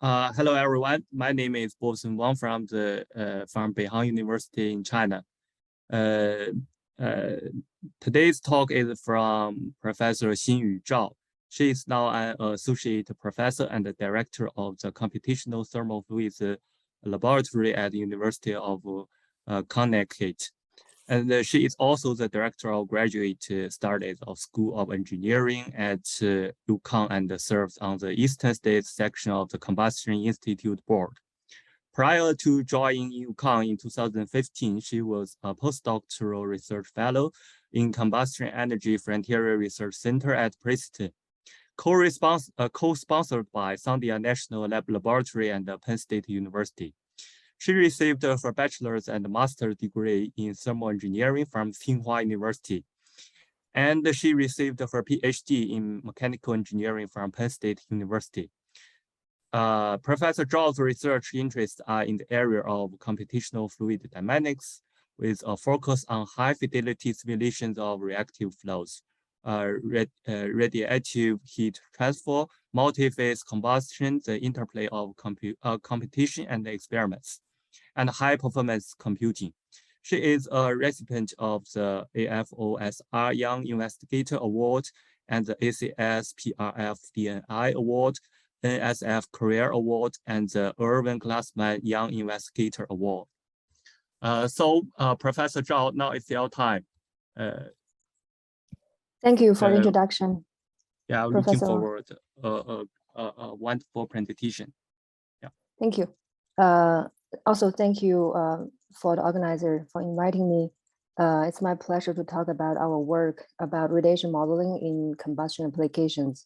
Hello, everyone. My name is Prof. Wang from Beihang University in China. Today's talk is from Professor Xinyu Zhao. She is now an associate professor and the director of the Computational Thermal Fluids Laboratory at the University of Connecticut. And she is also the director of graduate studies of School of Engineering at UConn and serves on the Eastern States section of the Combustion Institute Board. Prior to joining UConn in 2015, she was a postdoctoral research fellow in Combustion Energy Frontier Research Center at Princeton, co-sponsored by Sandia National Laboratory and Penn State University. She received her bachelor's and master's degree in thermal engineering from Tsinghua University. And she received her PhD in mechanical engineering from Penn State University. Professor Zhao's research interests are in the area of computational fluid dynamics with a focus on high fidelity simulations of reactive flows, radiative heat transfer, multi-phase combustion, the interplay of competition and experiments, and high-performance computing. She is a recipient of the AFOSR Young Investigator Award and the ACS PRF DNI Award, NSF Career Award, and the Irving Glassman Young Investigator Award. Professor Zhao, now it's your time. Thank you for the introduction. Yeah, I'm looking forward to a wonderful presentation. Yeah. Thank you. Also, thank you for the organizer for inviting me. It's my pleasure to talk about our work about radiation modeling in combustion applications.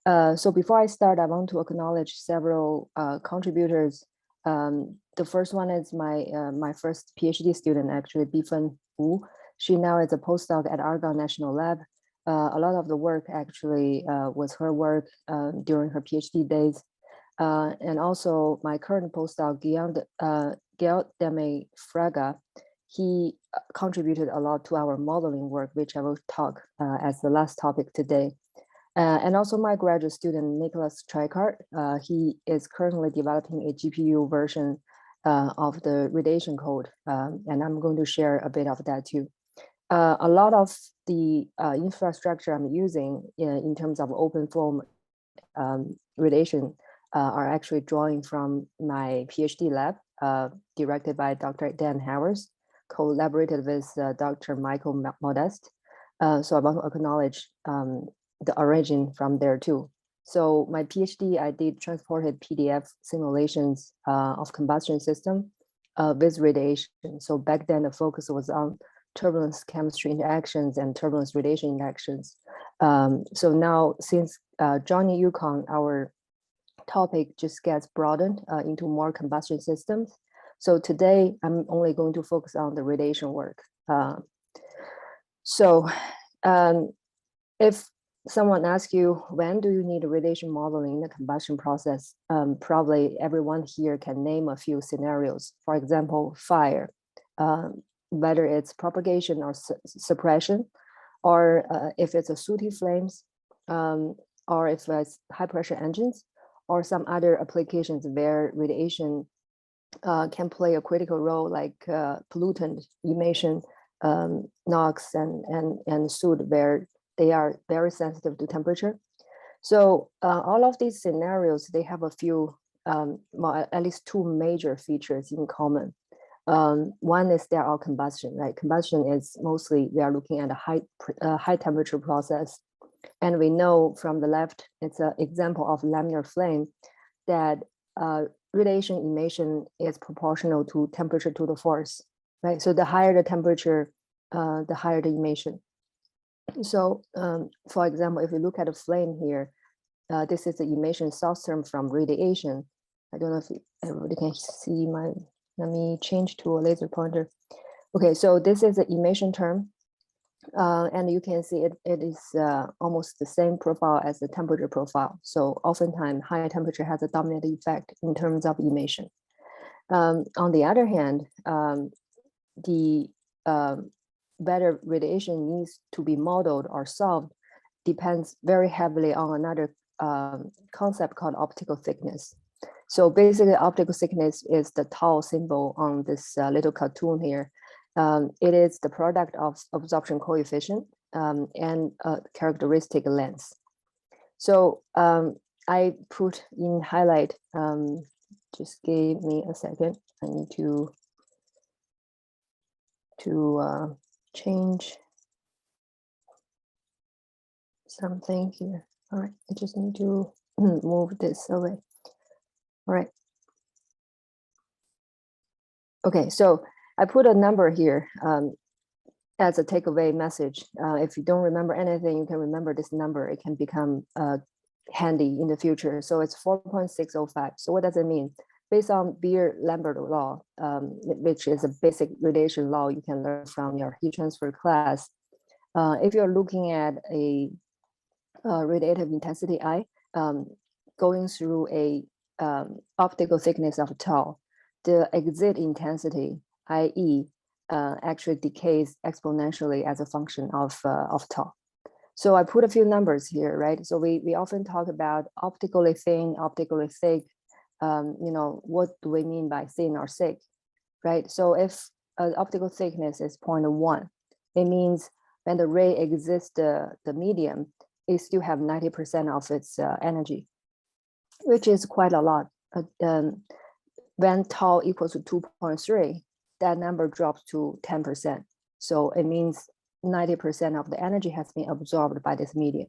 So before I start, I want to acknowledge several contributors. The first one is my first PhD student, actually, Bifan Wu. She now is a postdoc at Argonne National Lab. A lot of the work actually was her work during her PhD days. And also my current postdoc, Gail Deme Fraga, he contributed a lot to our modeling work, which I will talk as the last topic today. And also my graduate student, Nicholas Tricart, he is currently developing a GPU version of the radiation code. And I'm going to share a bit of that too. A lot of the infrastructure I'm using in terms of OpenFOAM radiation are actually drawing from my PhD lab, directed by Dr. Dan Howers, collaborated with Dr. Michael Modest. So I want to acknowledge the origin from there too. So my PhD, I did transported PDF simulations of combustion system with radiation. So back then the focus was on turbulence chemistry interactions and turbulence radiation interactions. So now since joining UConn, our topic just gets broadened into more combustion systems. So today I'm only going to focus on the radiation work. If someone asks you, when do you need radiation modeling in the combustion process? Probably everyone here can name a few scenarios. For example, fire, whether it's propagation or suppression, or if it's a sooty flames, or if it's high pressure engines, or some other applications where radiation can play a critical role, like pollutant emission, NOx and soot, where they are very sensitive to temperature. So all of these scenarios, they have a few, well, at least two major features in common. One is they're all combustion, right? Combustion is mostly, we are looking at a high temperature process. And we know from the left, it's an example of laminar flame, that radiation emission is proportional to temperature to the force, right? So the higher the temperature, the higher the emission. So for example, if you look at a flame here, this is the emission source term from radiation. I don't know if everybody can see my, let me change to a laser pointer. Okay, so this is the emission term. And you can see it is almost the same profile as the temperature profile. So oftentimes higher temperature has a dominant effect in terms of emission. On the other hand, whether radiation needs to be modeled or solved depends very heavily on another concept called optical thickness. So basically, optical thickness is the tau symbol on this little cartoon here. It is the product of absorption coefficient and characteristic length. So I put in highlight, just give me a second. I need to change something here. All right, I just need to move this away. All right. Okay, so I put a number here as a takeaway message. If you don't remember anything, you can remember this number. It can become handy in the future. So it's 4.605. So what does it mean? Based on Beer-Lambert law, which is a basic radiation law you can learn from your heat transfer class. If you're looking at a radiative intensity I going through a optical thickness of tau, the exit intensity, i.e., actually decays exponentially as a function of tau. So I put a few numbers here, right? So we often talk about optically thin, optically thick. What do we mean by thin or thick, right? So if optical thickness is 0.1, it means when the ray exits the medium, it still have 90% of its energy, which is quite a lot. When tau equals to 2.3, that number drops to 10%. So it means 90% of the energy has been absorbed by this medium.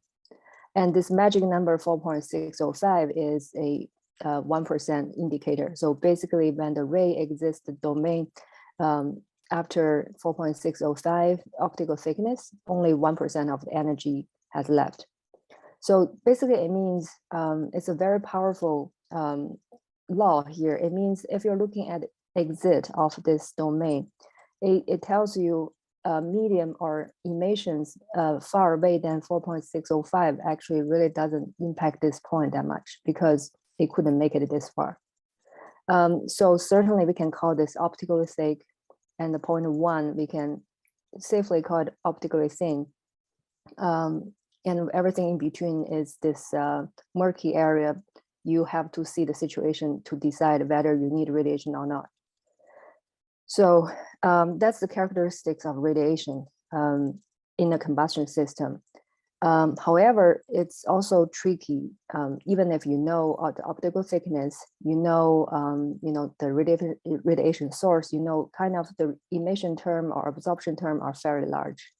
And this magic number 4.605 is a 1% indicator. So basically when the ray exits the domain after 4.605 optical thickness, only 1% of the energy has left. So basically it means it's a very powerful law here. It means if you're looking at exit of this domain, it tells you medium or emissions far away than 4.605 actually really doesn't impact this point that much because it couldn't make it this far. So certainly we can call this optically thick, and the 0.1 we can safely call it optically thin. And everything in between is this murky area. You have to see the situation to decide whether you need radiation or not. So that's the characteristics of radiation in a combustion system. However, it's also tricky. Even if you know the optical thickness, you know the radiation source, you know kind of the emission term or absorption term are fairly large.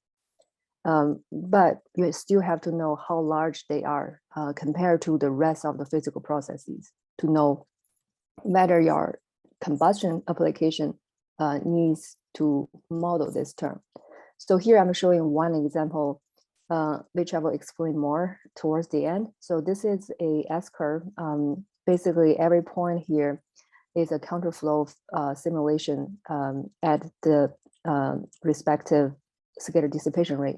But you still have to know how large they are compared to the rest of the physical processes to know whether your combustion application needs to model this term. So here I'm showing one example, which I will explain more towards the end. So this is a S-curve. Basically, every point here is a counterflow simulation at the respective scalar dissipation rate.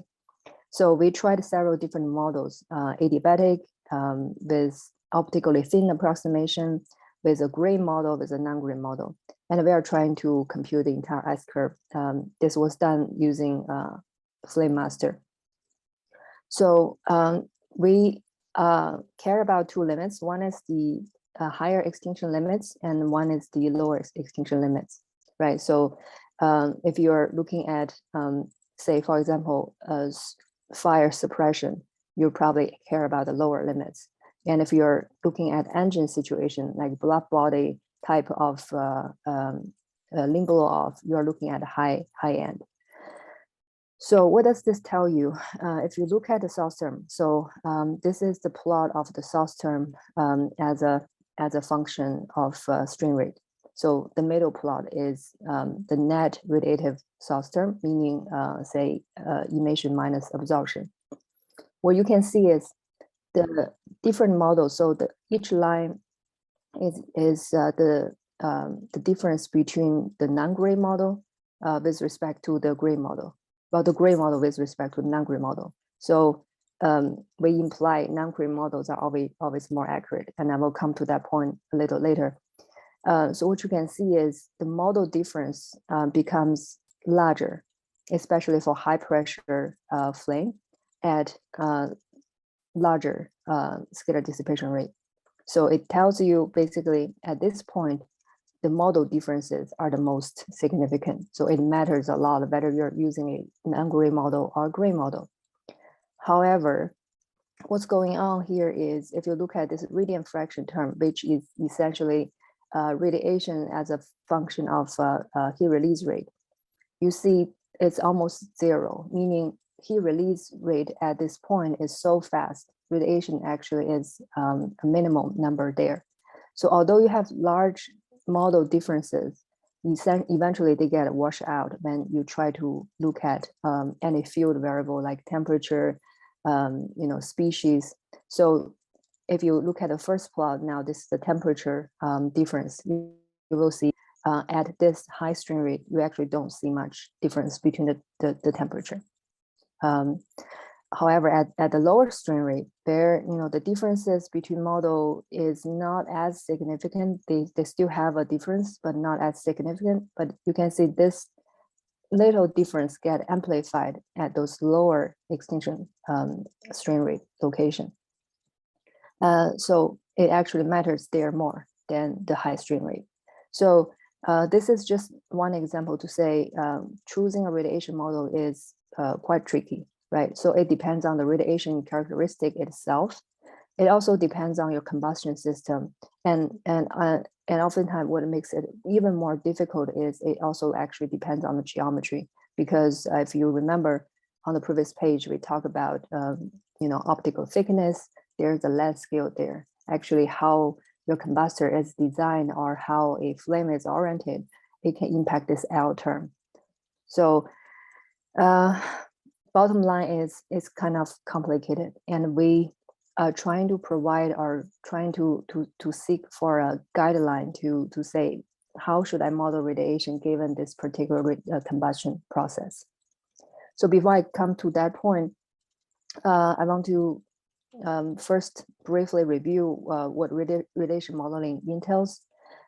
So we tried several different models, adiabatic with optically thin approximation, with a gray model, with a non-gray model. And we are trying to compute the entire S-curve. This was done using FlameMaster. So we care about two limits. One is the higher extinction limits, and one is the lower extinction limits, right? So if you're looking at, say, for example, fire suppression, you probably care about the lower limits. And if you're looking at engine situation, like block body type of limb blow off, you're looking at high end. So what does this tell you? If you look at the source term, so this is the plot of the source term as a function of strain rate. So the middle plot is the net radiative source term, meaning say emission minus absorption. What you can see is the different models. So each line is the difference between the non-gray model with respect to the gray model. Well, the gray model with respect to the non-gray model. So we imply non-gray models are always more accurate, and I will come to that point a little later. So what you can see is the model difference becomes larger, especially for high pressure flame at larger scalar dissipation rate. So it tells you basically at this point, the model differences are the most significant. So it matters a lot whether you're using a non-gray model or gray model. However, what's going on here is if you look at this radiant fraction term, which is essentially radiation as a function of heat release rate, you see it's almost zero, meaning heat release rate at this point is so fast, radiation actually is a minimum number there. So although you have large model differences, eventually they get washed out when you try to look at any field variable like temperature, species. So if you look at the first plot, now this is the temperature difference, you will see at this high strain rate, you actually don't see much difference between the temperature. However, at the lower strain rate, there, the differences between model is not as significant. They still have a difference, but not as significant. But you can see this little difference get amplified at those lower extinction strain rate location. So it actually matters there more than the high strain rate. So this is just one example to say choosing a radiation model is quite tricky, right? So it depends on the radiation characteristic itself. It also depends on your combustion system, and oftentimes what makes it even more difficult is it also actually depends on the geometry, because if you remember on the previous page we talked about optical thickness. There's a length scale there. Actually, how your combustor is designed or how a flame is oriented, it can impact this L term. So bottom line is it's kind of complicated, and we are trying to provide or trying to seek for a guideline to say how should I model radiation given this particular combustion process. So before I come to that point, I want to first briefly review what radiation modeling entails.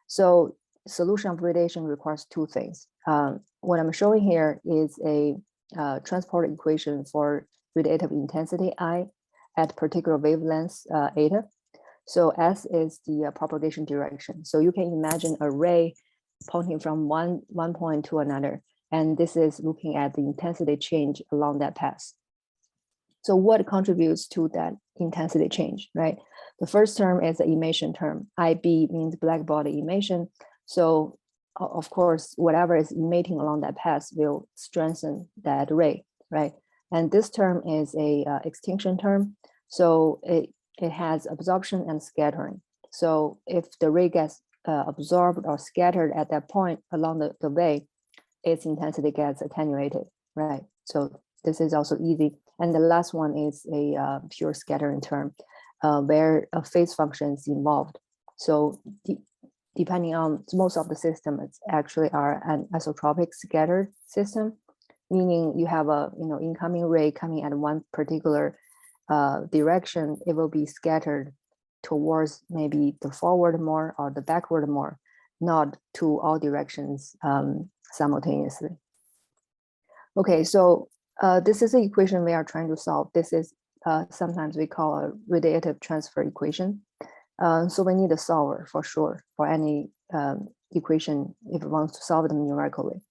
So solution of radiation requires two things. What I'm showing here is a transport equation for radiative intensity I at particular wavelengths eta. So S is the propagation direction. So you can imagine a ray pointing from one point to another, and this is looking at the intensity change along that path. So what contributes to that intensity change, right? The first term is the emission term. IB means black body emission. So of course, whatever is emitting along that path will strengthen that ray, right? And this term is a extinction term. So it has absorption and scattering. So if the ray gets absorbed or scattered at that point along the way, its intensity gets attenuated, right? So this is also easy. And the last one is a pure scattering term where a phase function is involved. So depending on most of the systems actually are an isotropic scattered system, meaning you have a incoming ray coming at one particular direction, it will be scattered towards maybe the forward more or the backward more, not to all directions simultaneously. Okay, so this is the equation we are trying to solve. This is sometimes we call a radiative transfer equation. So we need a solver for sure for any equation if we want to solve them numerically.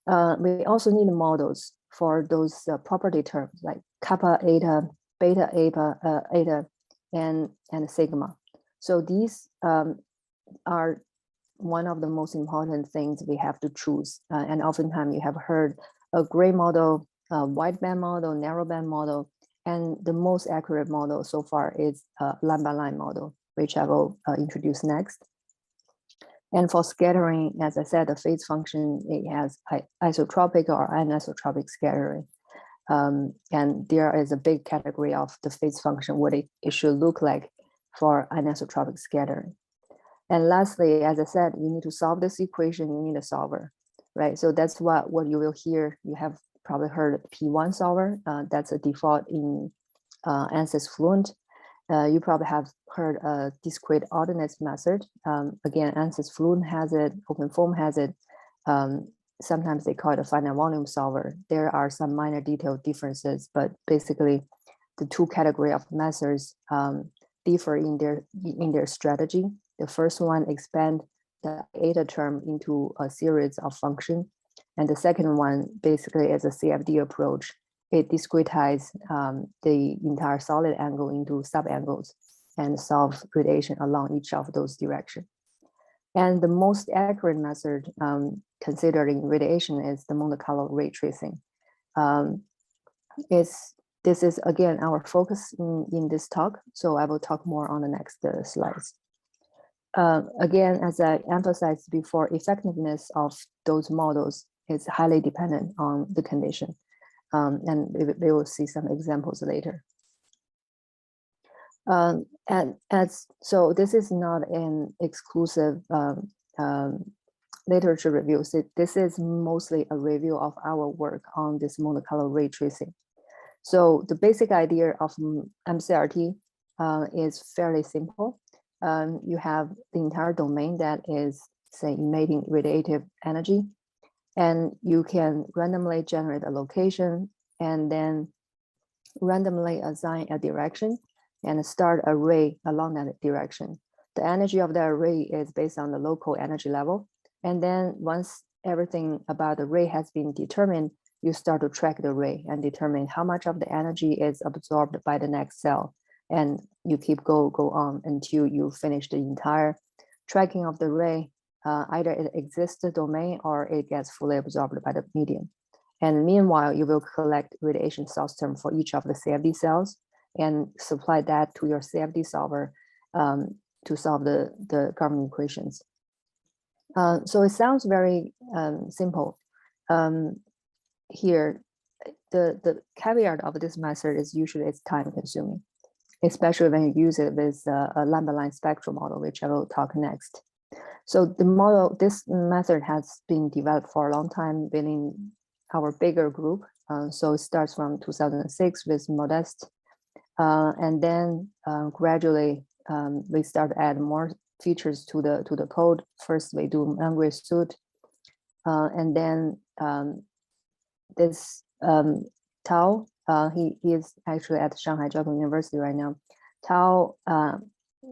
We also need models for those property terms like kappa, eta, beta, eta, and sigma. So these are one of the most important things we have to choose. And oftentimes you have heard a gray model, a wideband model, narrowband model, and the most accurate model so far is a line-by-line model, which I will introduce next. And for scattering, as I said, the phase function, it has isotropic or anisotropic scattering. And there is a big category of the phase function, what it should look like for anisotropic scattering. And lastly, as I said, you need to solve this equation, you need a solver, right? So that's what you will hear. You have probably heard P1 solver. That's a default in ANSYS Fluent. You probably have heard a discrete ordinates method. Again, ANSYS Fluent has it, OpenFOAM has it. Sometimes they call it a finite volume solver. There are some minor detail differences, but basically the two category of methods differ in their strategy. The first one expand the eta term into a series of functions, and the second one basically is a CFD approach. It discretizes the entire solid angle into sub-angles and solve radiation along each of those directions. And the most accurate method considering radiation is the Monte Carlo ray tracing. This is again our focus in this talk, so I will talk more on the next slides. Again, as I emphasized before, effectiveness of those models is highly dependent on the condition. And we will see some examples later. So this is not an exclusive literature review. So this is mostly a review of our work on this Monte Carlo ray tracing. So the basic idea of MCRT is fairly simple. You have the entire domain that is, say, emitting radiative energy, and you can randomly generate a location and then randomly assign a direction and start a ray along that direction. The energy of the array is based on the local energy level. And then once everything about the ray has been determined, you start to track the ray and determine how much of the energy is absorbed by the next cell. And you keep go on until you finish the entire tracking of the ray. Either it exists the domain or it gets fully absorbed by the medium. And meanwhile, you will collect radiation source term for each of the CFD cells and supply that to your CFD solver to solve the governing equations. So it sounds very simple. Here, the caveat of this method is usually it's time consuming, especially when you use it with a Lambda line spectral model, which I will talk next. So the model, this method has been developed for a long time within our bigger group. So it starts from 2006 with Modest, and then gradually we start to add more features to the code. First, we do memory suit, and then this Tao, he is actually at Shanghai Jiao Tong University right now. Tao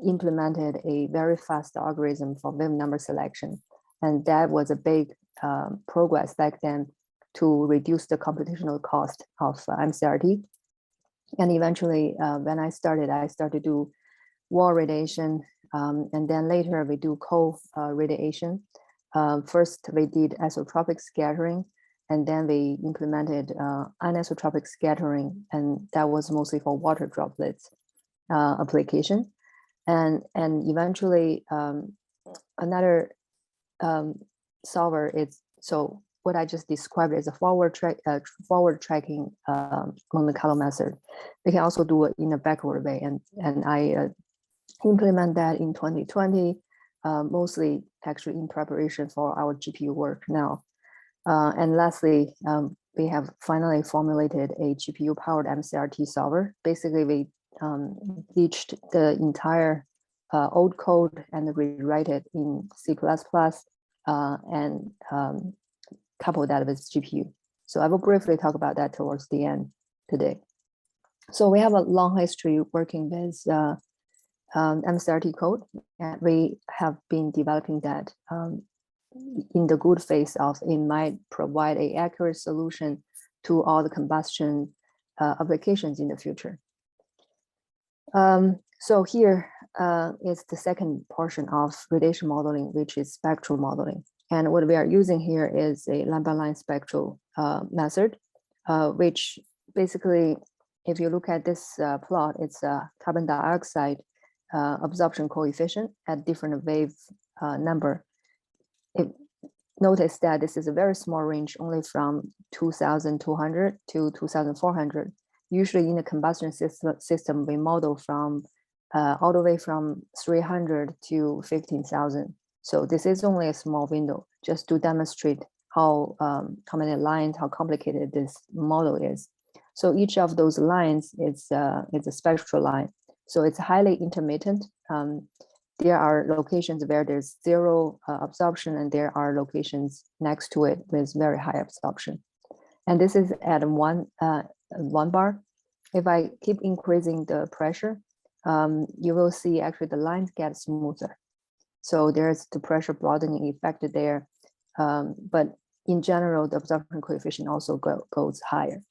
implemented a very fast algorithm for wave number selection, and that was a big progress back then to reduce the computational cost of MCRT. And eventually, when I started to do wall radiation, and then later we do co-radiation. First, we did isotropic scattering, and then we implemented anisotropic scattering, and that was mostly for water droplets application. And eventually, another solver is, so what I just described is a forward tracking Monte Carlo method. We can also do it in a backward way, and I implement that in 2020, mostly actually in preparation for our GPU work now. And lastly, we have finally formulated a GPU powered MCRT solver. Basically, we ditched the entire old code and rewrite it in C++ and couple that with GPU. So I will briefly talk about that towards the end today. So we have a long history working with MCRT code, and we have been developing that in the good faith of it might provide an accurate solution to all the combustion applications in the future. So here is the second portion of radiation modeling, which is spectral modeling. And what we are using here is a Lambda line spectral method, which basically, if you look at this plot, it's a carbon dioxide absorption coefficient at different wave number. Notice that this is a very small range, only from 2,200 to 2,400. Usually in the combustion system, we model from all the way from 300 to 15,000. So this is only a small window, just to demonstrate how many lines, how complicated this model is. So each of those lines is a spectral line. So it's highly intermittent. There are locations where there's zero absorption, and there are locations next to it with very high absorption. And this is at one bar. If I keep increasing the pressure, you will see actually the lines get smoother. So there's the pressure broadening effect there. But in general, the absorption coefficient also goes higher.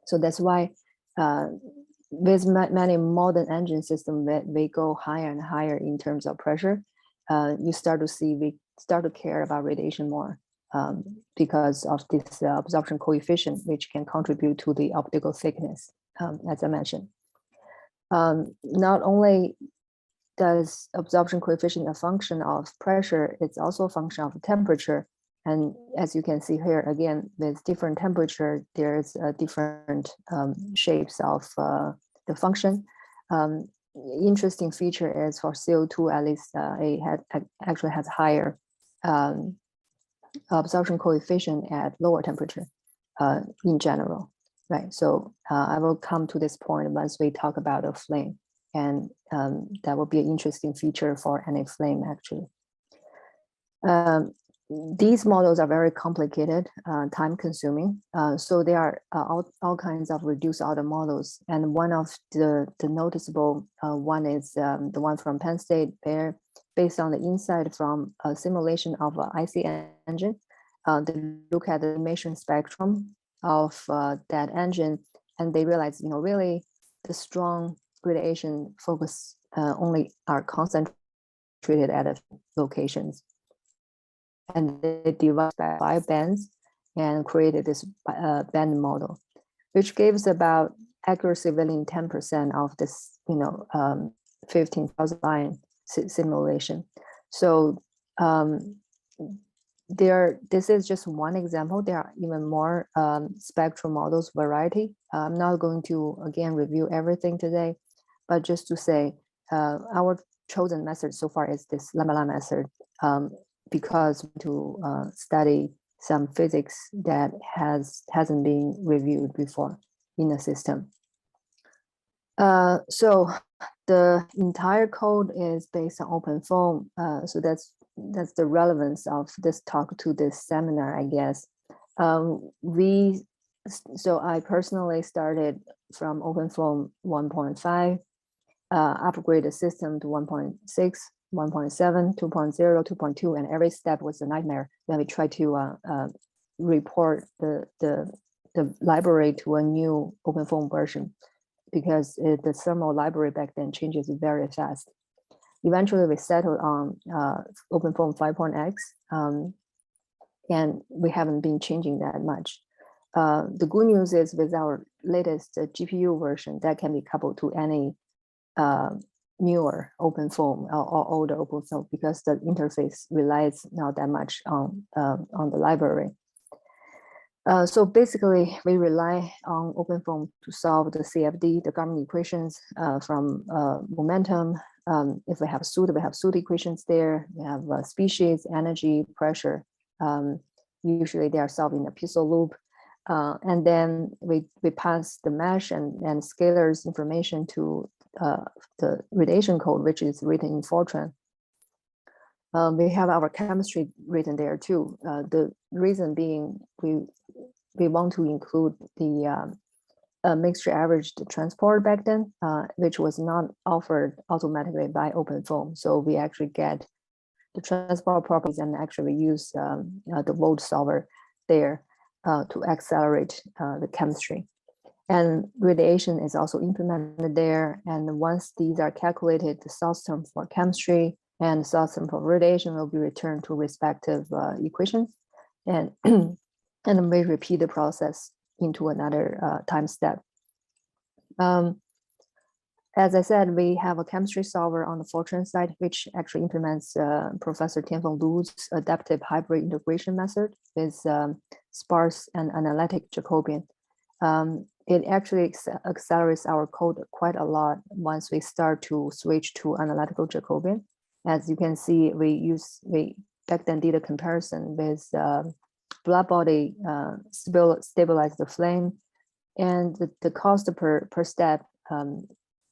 So that's why with many modern engine systems that we go higher and higher in terms of pressure, you start to see we start to care about radiation more because of this absorption coefficient, which can contribute to the optical thickness, as I mentioned. Not only does absorption coefficient a function of pressure, it's also a function of temperature. And as you can see here, again, with different temperature, there's different shapes of the function. Interesting feature is for CO2, at least it actually has higher absorption coefficient at lower temperature in general, right? So I will come to this point once we talk about a flame, and that will be an interesting feature for any flame actually. These models are very complicated, time consuming. So there are all kinds of reduced order models. And one of the noticeable one is the one from Penn State, where based on the insight from a simulation of an IC engine, they look at the emission spectrum of that engine, and they realize, really the strong radiation focus only are concentrated at locations. And they divided by 5 bands and created this band model, which gives about accuracy within 10% of this, 15,000 line simulation. So this is just one example. There are even more spectral models variety. I'm not going to, again, review everything today, but just to say our chosen method so far is this Laminar method. Because to study some physics that hasn't been reviewed before in the system. So the entire code is based on OpenFOAM. So that's the relevance of this talk to this seminar, I guess. So I personally started from OpenFOAM 1.5, upgrade the system to 1.6. 1.7, 2.0, 2.2, and every step was a nightmare. Then we tried to report the library to a new OpenFOAM version because the thermal library back then changes very fast. Eventually, we settled on OpenFOAM 5.x, and we haven't been changing that much. The good news is with our latest GPU version, that can be coupled to any newer OpenFOAM or older OpenFOAM because the interface relies not that much on the library. So basically, we rely on OpenFOAM to solve the CFD, the Garmin equations from momentum. If we have Soot equations there. We have species, energy, pressure. Usually they are solved in a piezo loop. And then we pass the mesh and scalars information to the radiation code, which is written in Fortran. We have our chemistry written there too. The reason being we want to include the mixture averaged transport back then, which was not offered automatically by OpenFOAM. So we actually get the transport properties and actually use the volt solver there to accelerate the chemistry. And radiation is also implemented there. And once these are calculated, the source term for chemistry and the source term for radiation will be returned to respective equations. And, and then we repeat the process into another time step. As I said, we have a chemistry solver on the Fortran side, which actually implements Professor Tianfeng Lu's adaptive hybrid integration method with sparse and analytic Jacobian. It actually accelerates our code quite a lot once we start to switch to analytical Jacobian. As you can see, we back then did a comparison with blood body stabilize the flame, and the cost per step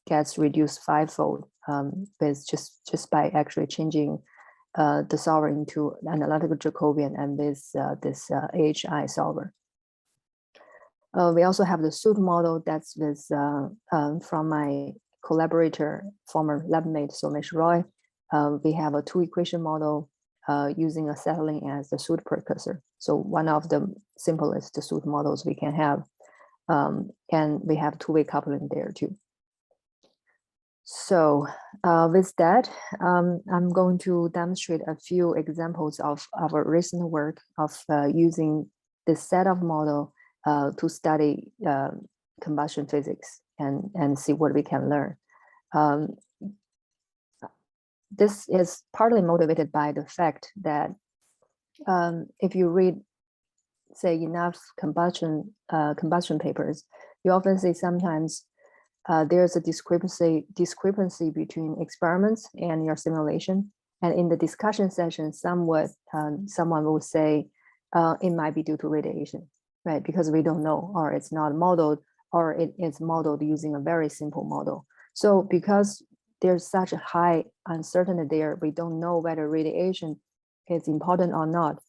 gets reduced 5-fold with just by actually changing the solver into analytical Jacobian and with this AHI solver. We also have the Soot model that's with from my collaborator, former lab mate Somesh Roy, we have a two equation model using acetylene as the soot precursor. So one of the simplest soot models we can have. And we have two-way coupling there too. So with that, I'm going to demonstrate a few examples of our recent work of using this set of model to study combustion physics and see what we can learn. This is partly motivated by the fact that if you read, say, enough combustion papers, you often see sometimes there's a discrepancy between experiments and your simulation. And in the discussion session, someone will say it might be due to radiation, right? Because we don't know, or it's not modeled, or it is modeled using a very simple model. So because there's such a high uncertainty there, we don't know whether radiation is important or not.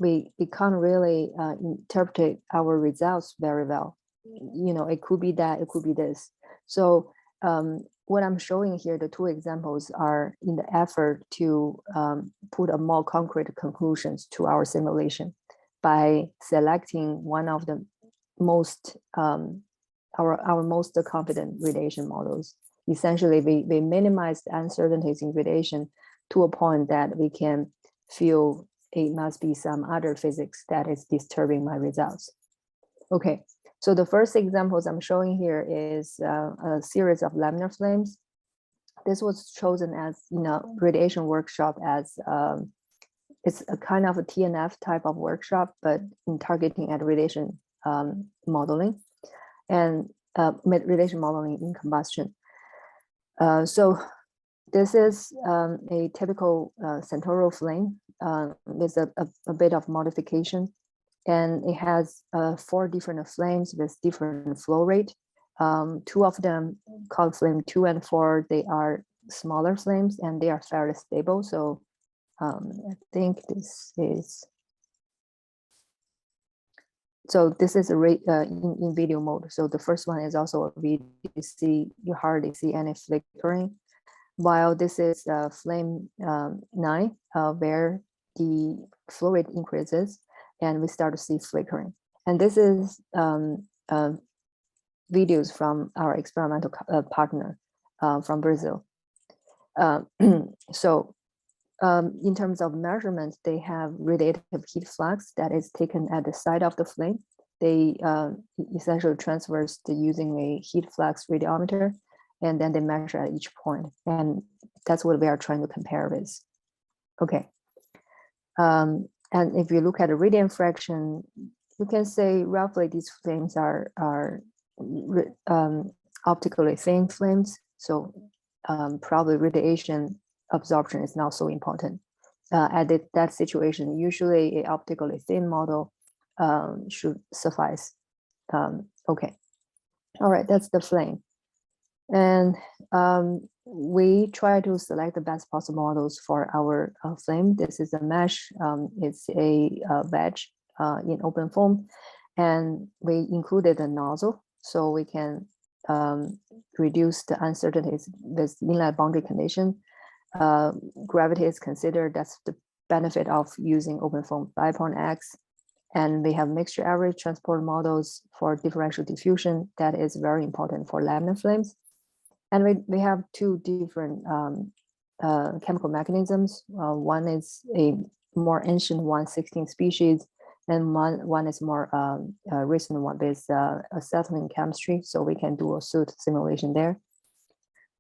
We can't really interpret our results very well. You know, it could be that, it could be this. So what I'm showing here, the two examples are in the effort to put a more concrete conclusions to our simulation by selecting one of the most, our most confident radiation models. Essentially, we minimize the uncertainties in radiation to a point that we can feel it must be some other physics that is disturbing my results. Okay, so the first examples I'm showing here is a series of laminar flames. This was chosen as, you know, radiation workshop as it's a kind of a TNF type of workshop, but in targeting at radiation modeling and radiation modeling in combustion. So this is a typical Centauro flame with a bit of modification, and it has 4 different flames with different flow rate. 2 of them, called flame 2 and 4, they are smaller flames and they are fairly stable. So I think this is, so this is a in video mode. So the first one is also a video. You hardly see any flickering, while this is flame 9, where the flow rate increases and we start to see flickering. And this is videos from our experimental partner from Brazil. So in terms of measurements, they have radiative heat flux that is taken at the side of the flame. They essentially transverse using a heat flux radiometer, and then they measure at each point. And that's what we are trying to compare with. Okay. And if you look at the radiant fraction, you can say roughly these flames are optically thin flames. So probably radiation absorption is not so important. At that situation, usually an optically thin model should suffice. Okay. All right, that's the flame. And we try to select the best possible models for our flame. This is a mesh. It's a wedge in OpenFOAM, and we included a nozzle so we can reduce the uncertainties with inlet boundary condition. Gravity is considered. That's the benefit of using OpenFOAM 5.x. And we have mixture average transport models for differential diffusion. That is very important for laminar flames. And we have 2 different chemical mechanisms. One is a more ancient one, 16 species, and one is more recent one with acetylene chemistry. So we can do a soot simulation there.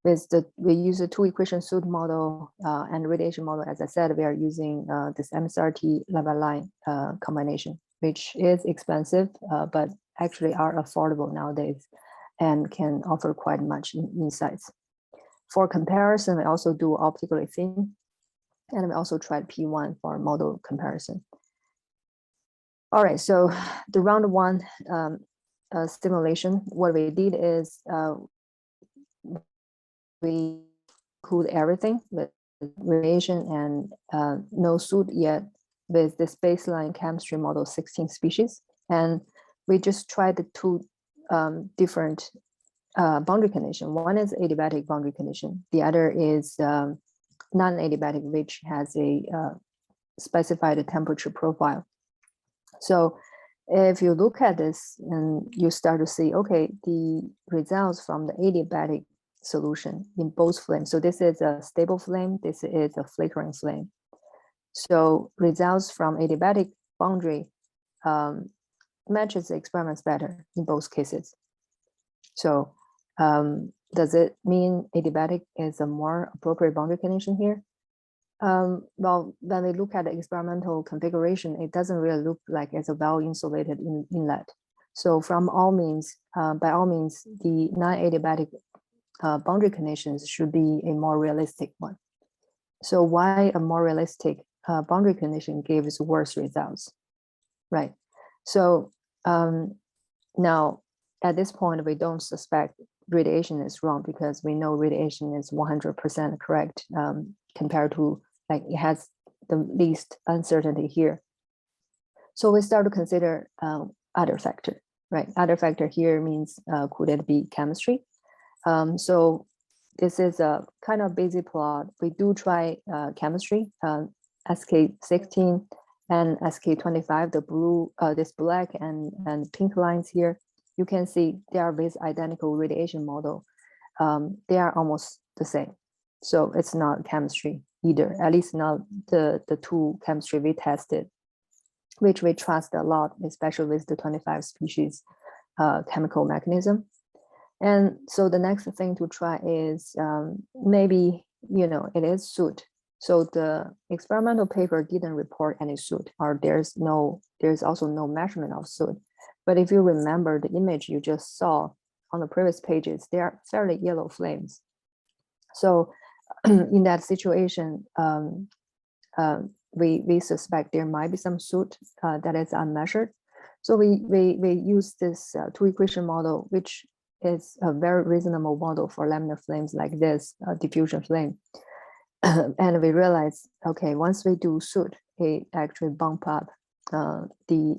We use a 2 equation soot model and radiation model. As I said, we are using this MSRT lava line combination, which is expensive, but actually are affordable nowadays and can offer quite much insights. For comparison, we also do optically thin, and we also tried P1 for model comparison. All right, so the round 1 simulation, what we did is we include everything with radiation and no soot yet with this baseline chemistry model 16 species. And we just tried the 2 different boundary condition. One is adiabatic boundary condition. The other is non-adiabatic, which has a specified temperature profile. So if you look at this and you start to see, okay, the results from the adiabatic solution in both flames. So this is a stable flame, this is a flickering flame. So results from adiabatic boundary matches the experiments better in both cases. So does it mean adiabatic is a more appropriate boundary condition here? Well, when we look at the experimental configuration, it doesn't really look like it's a well-insulated inlet. So from all means, by all means, the non-adiabatic boundary conditions should be a more realistic one. So why a more realistic boundary condition gives worse results, right? So now at this point, we don't suspect radiation is wrong because we know radiation is 100% correct compared to, like, it has the least uncertainty here. So we start to consider other factor, right? Other factor here means could it be chemistry? So this is a kind of basic plot. We do try chemistry, SK16 and SK25, the blue, this black and pink lines here. You can see they are with identical radiation model. They are almost the same. So it's not chemistry either, at least not the two chemistry we tested, which we trust a lot, especially with the 25 species chemical mechanism. And so the next thing to try is maybe, it is soot. So the experimental paper didn't report any soot, or there's also no measurement of soot. But if you remember the image you just saw on the previous pages, they are fairly yellow flames. So in that situation, we suspect there might be some soot that is unmeasured. So we use this two equation model, which is a very reasonable model for laminar flames like this diffusion flame. And we realize, okay, once we do soot, it actually bump up the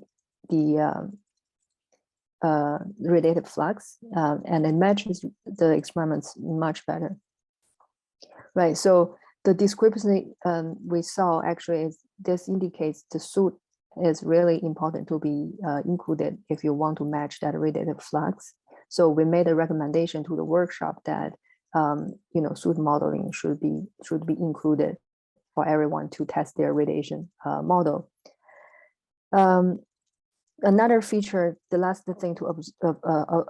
radiative flux, and it matches the experiments much better. Right, so the discrepancy we saw actually is, this indicates the soot is really important to be included if you want to match that radiative flux. So we made a recommendation to the workshop that soot modeling should be included for everyone to test their radiation model. Another feature, the last thing to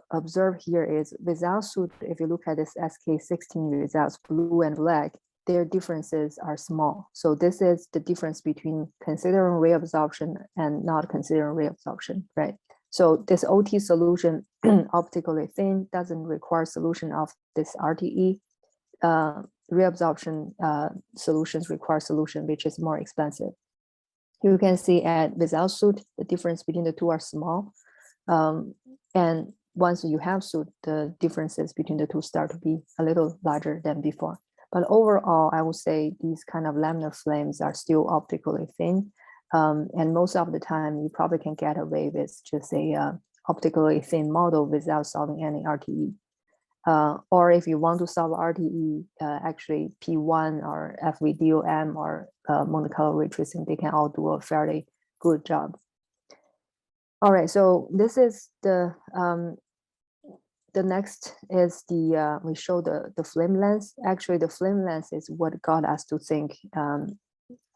observe here is without soot, if you look at this SK16 results, blue and black, their differences are small. So this is the difference between considering reabsorption and not considering reabsorption, right? So this OT solution, optically thin, doesn't require solution of this RTE. Reabsorption solutions require solution which is more expensive. You can see without soot, the difference between the two are small. And once you have soot, the differences between the two start to be a little larger than before. But overall, I would say these kind of laminar flames are still optically thin. And most of the time, you probably can get away with just a optically thin model without solving any RTE. Or if you want to solve RTE, actually P1 or FVDOM or Monte Carlo ray tracing, they can all do a fairly good job. All right, so this is the next is we show the flame length. Actually, the flame length is what got us to think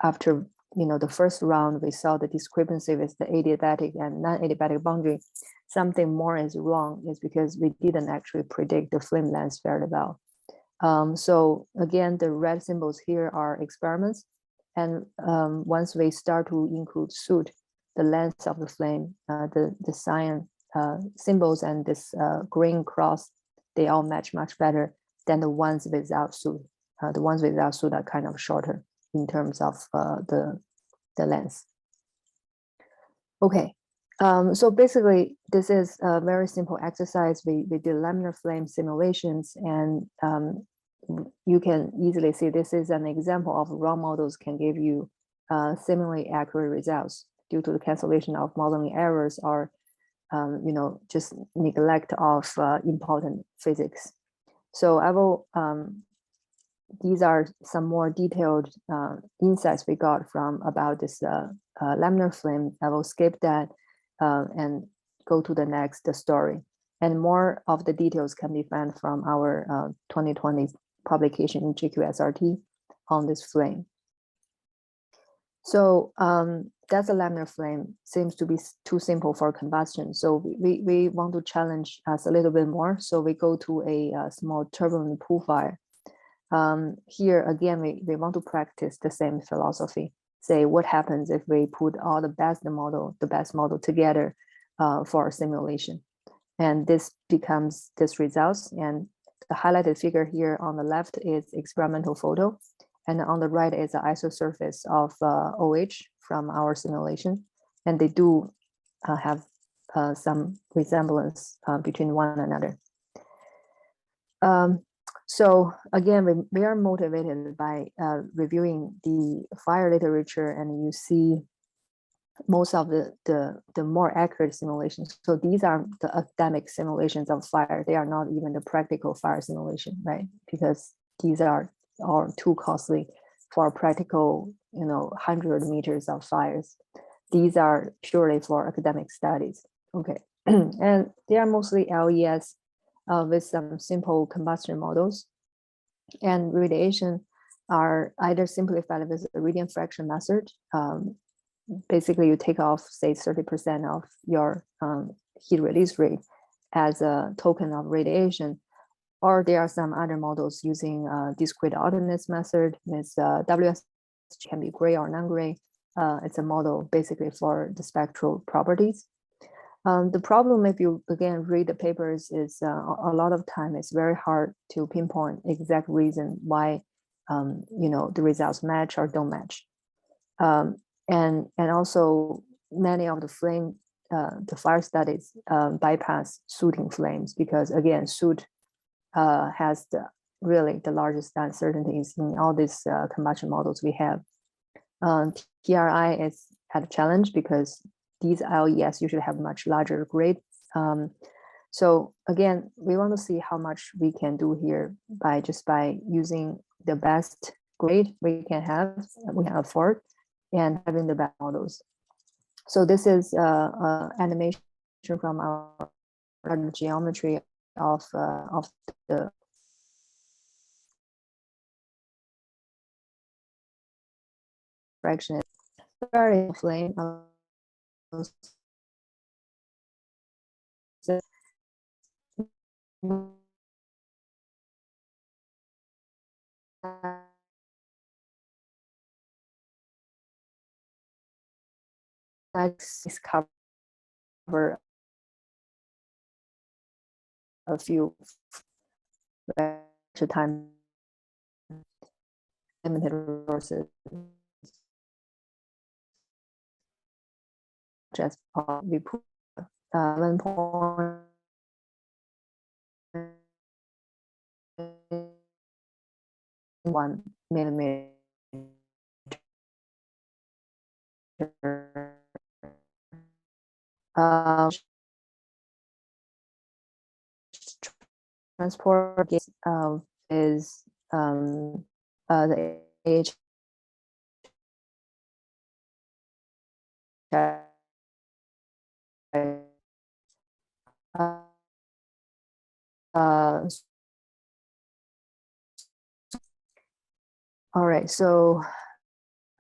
after the first round, we saw the discrepancy with the adiabatic and non-adiabatic boundary. Something more is wrong is because we didn't actually predict the flame length very well. So again, the red symbols here are experiments. And once we start to include soot, the length of the flame, the cyan symbols and this green cross, they all match much better than the ones without soot. The ones without soot are kind of shorter in terms of the length. Okay, so basically this is a very simple exercise. We did laminar flame simulations, and you can easily see this is an example of raw models can give you similarly accurate results due to the cancellation of modeling errors or just neglect of important physics. So I will, these are some more detailed insights we got from about this laminar flame. I will skip that and go to the next story. And more of the details can be found from our 2020 publication in GQSRT on this flame. So that's a laminar flame, seems to be too simple for combustion. So we want to challenge us a little bit more. So we go to a small turbulent pool fire. Here again, we want to practice the same philosophy. Say what happens if we put all the best model together for a simulation. And this becomes this results. And the highlighted figure here on the left is experimental photo. And on the right is the isosurface of OH from our simulation. And they do have some resemblance between one another. So again, we are motivated by reviewing the fire literature, and you see most of the more accurate simulations. So these are the academic simulations of fire. They are not even the practical fire simulation, right? Because these are too costly for practical, 100 meters of fires. These are purely for academic studies. Okay, and they are mostly LES with some simple combustion models, and radiation are either simplified with the radiant fraction method. Basically, you take off, say, 30% of your heat release rate as a token of radiation. Or there are some other models using discrete ordinates method with WS can be gray or non-gray. It's a model basically for the spectral properties. The problem, if you again read the papers, is a lot of time it's very hard to pinpoint exact reason why the results match or don't match. And also many of the fire studies bypass shooting flames because again, soot has really the largest uncertainties in all these combustion models we have. TRI is had a challenge because these LES usually have much larger grade. So again, we want to see how much we can do here by using the best grade we can afford and having the best models. So this is animation from our geometry of the fraction very flame that's cover a few time limited resources just we put 1.1 millimeter transport is the age all right, so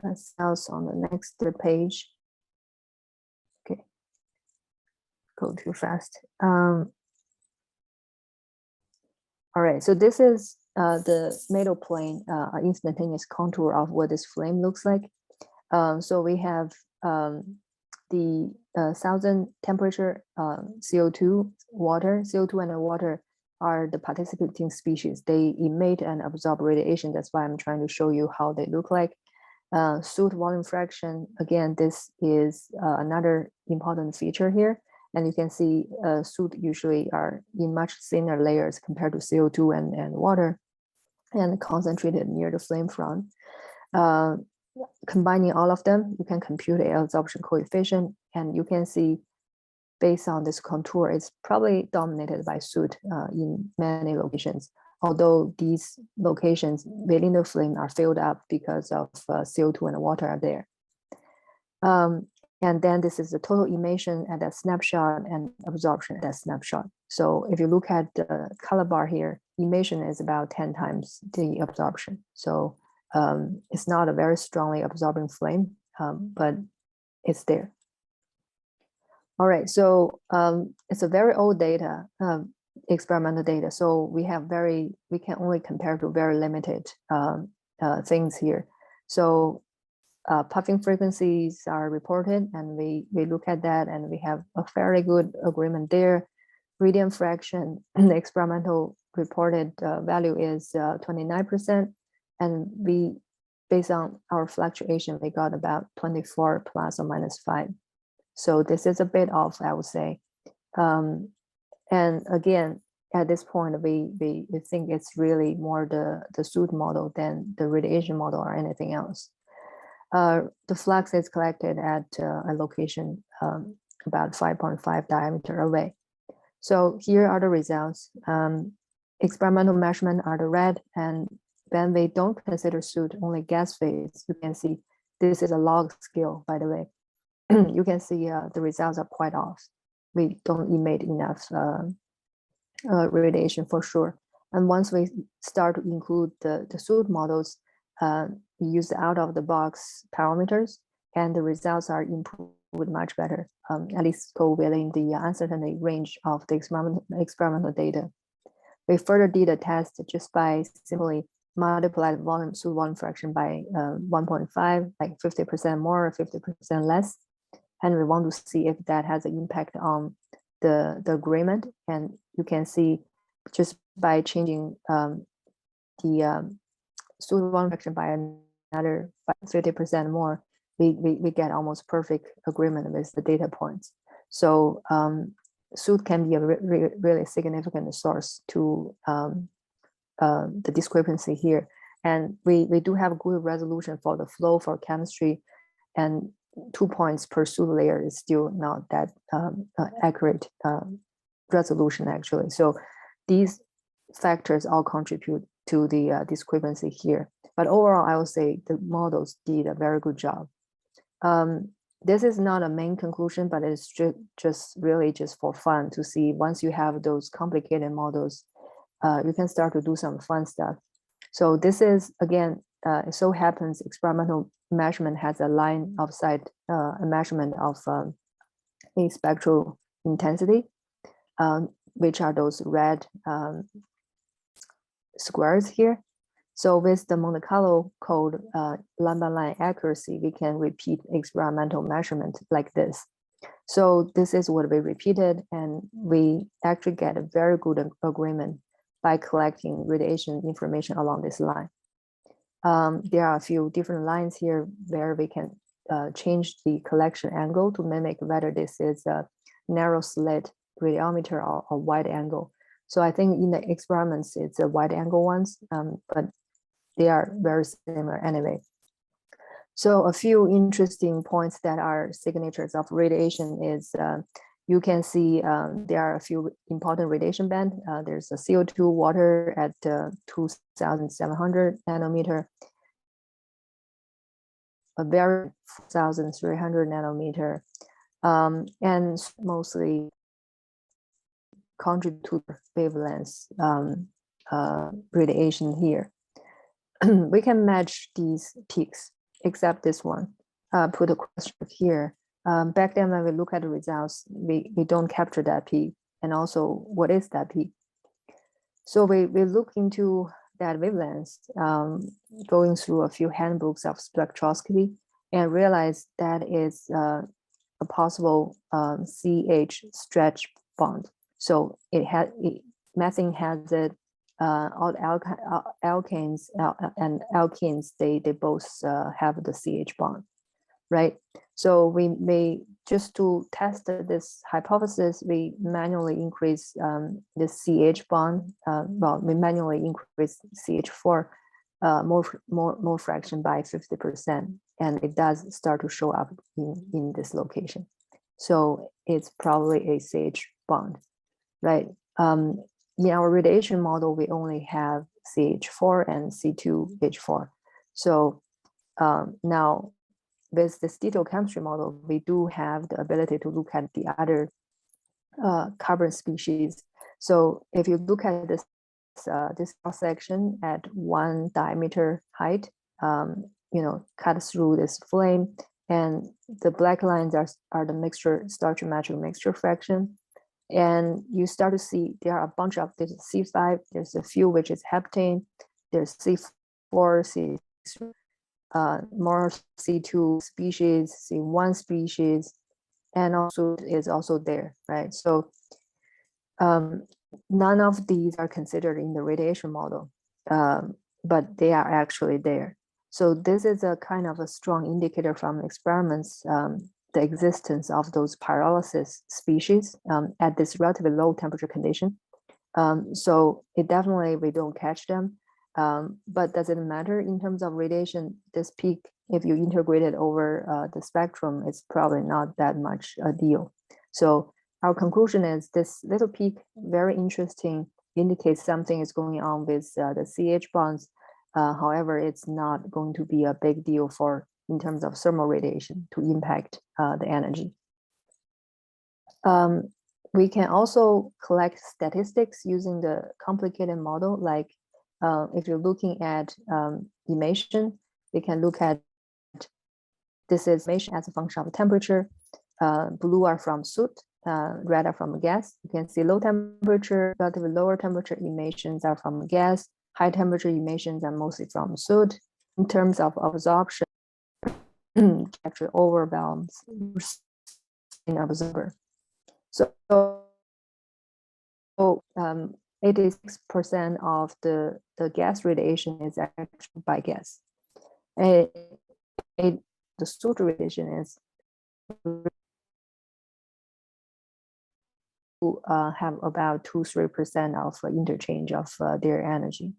that's else on the next page. Okay, go too fast. All right, so this is the metal plane, instantaneous contour of what this flame looks like. So we have the 1000 temperature CO2, water. CO2 and water are the participating species. They emit and absorb radiation. That's why I'm trying to show you how they look like. Soot volume fraction, again, this is another important feature here. And you can see soot usually are in much thinner layers compared to CO2 and water, and concentrated near the flame front. Combining all of them, you can compute the absorption coefficient, and you can see based on this contour, it's probably dominated by soot in many locations. Although these locations within the flame are filled up because of CO2 and water are there. And then this is the total emission at that snapshot and absorption at that snapshot. So if you look at the color bar here, emission is about 10 times the absorption. So it's not a very strongly absorbing flame, but it's there. All right, so it's a very old data, experimental data. So we can only compare to very limited things here. So puffing frequencies are reported, and we look at that, and we have a fairly good agreement there. Radiant fraction, the experimental reported value is 29%, and we, based on our fluctuation, we got about 24 plus or minus 5. So this is a bit off, I would say. And again, at this point, we think it's really more the soot model than the radiation model or anything else. The flux is collected at a location about 5.5 diameter away. So here are the results. Experimental measurement are the red, and when we don't consider soot, only gas phase, you can see this is a log scale, by the way. You can see the results are quite off. We don't emit enough radiation for sure. And once we start to include the soot models, we use out of the box parameters, and the results are improved much better, at least go within the uncertainty range of the experimental data. We further did a test just by simply multiplied volume soot volume fraction by 1.5, like 50% more or 50% less. And we want to see if that has an impact on the agreement. And you can see just by changing the soot volume fraction by another 50% more, we get almost perfect agreement with the data points. So soot can be a really significant source to the discrepancy here. And we do have good resolution for the flow for chemistry, and 2 points per soot layer is still not that accurate resolution actually. So these factors all contribute to the discrepancy here. But overall, I would say the models did a very good job. This is not a main conclusion, but it's just really just for fun to see. Once you have those complicated models, you can start to do some fun stuff. So this is, again, it so happens experimental measurement has a line of sight, a measurement of a spectral intensity, which are those red squares here. So with the Monte Carlo code lambda line accuracy, we can repeat experimental measurement like this. So this is what we repeated, and we actually get a very good agreement by collecting radiation information along this line. There are a few different lines here where we can change the collection angle to mimic whether this is a narrow slit radiometer or wide angle. So I think in the experiments, it's a wide angle ones, but they are very similar anyway. So a few interesting points that are signatures of radiation is you can see there are a few important radiation band. There's a CO2 water at 2,700 nanometer, a very 4,300 nanometer, and mostly contribute to wavelengths radiation here. We can match these peaks, except this one. Put a question here. Back then, when we look at the results, we don't capture that peak. And also, what is that peak? So we look into that wavelength, going through a few handbooks of spectroscopy, and realize that is a possible CH stretch bond. So methane has it. All alkanes and alkenes, they both have the CH bond, right? So we may, just to test this hypothesis, we manually increase the CH bond. Well, we manually increase CH4 more fraction by 50%, and it does start to show up in this location. So it's probably a CH bond, right? In our radiation model, we only have CH4 and C2H4. So now with the stereochemistry model, we do have the ability to look at the other carbon species. So if you look at this cross section at 1 diameter height, cut through this flame, and the black lines are the mixture, stoichiometric mixture fraction. And you start to see there are a bunch of, there's C5, there's a few which is heptane, there's C4, C3, more C2 species, C1 species, and also is also there, right? So none of these are considered in the radiation model, but they are actually there. So this is a kind of a strong indicator from experiments, the existence of those pyrolysis species at this relatively low temperature condition. So it definitely, we don't catch them, but does it matter in terms of radiation? This peak, if you integrate it over the spectrum, it's probably not that much a deal. So our conclusion is this little peak, very interesting, indicates something is going on with the CH bonds. However, it's not going to be a big deal in terms of thermal radiation to impact the energy. We can also collect statistics using the complicated model. Like if you're looking at emission, we can look at this is emission as a function of temperature. Blue are from soot, red are from gas. You can see low temperature, relatively lower temperature emissions are from gas. High temperature emissions are mostly from soot. In terms of absorption, actually overwhelms in absorber. So 86% of the gas radiation is actually by gas. The soot radiation is have about 2-3% of interchange of their energy.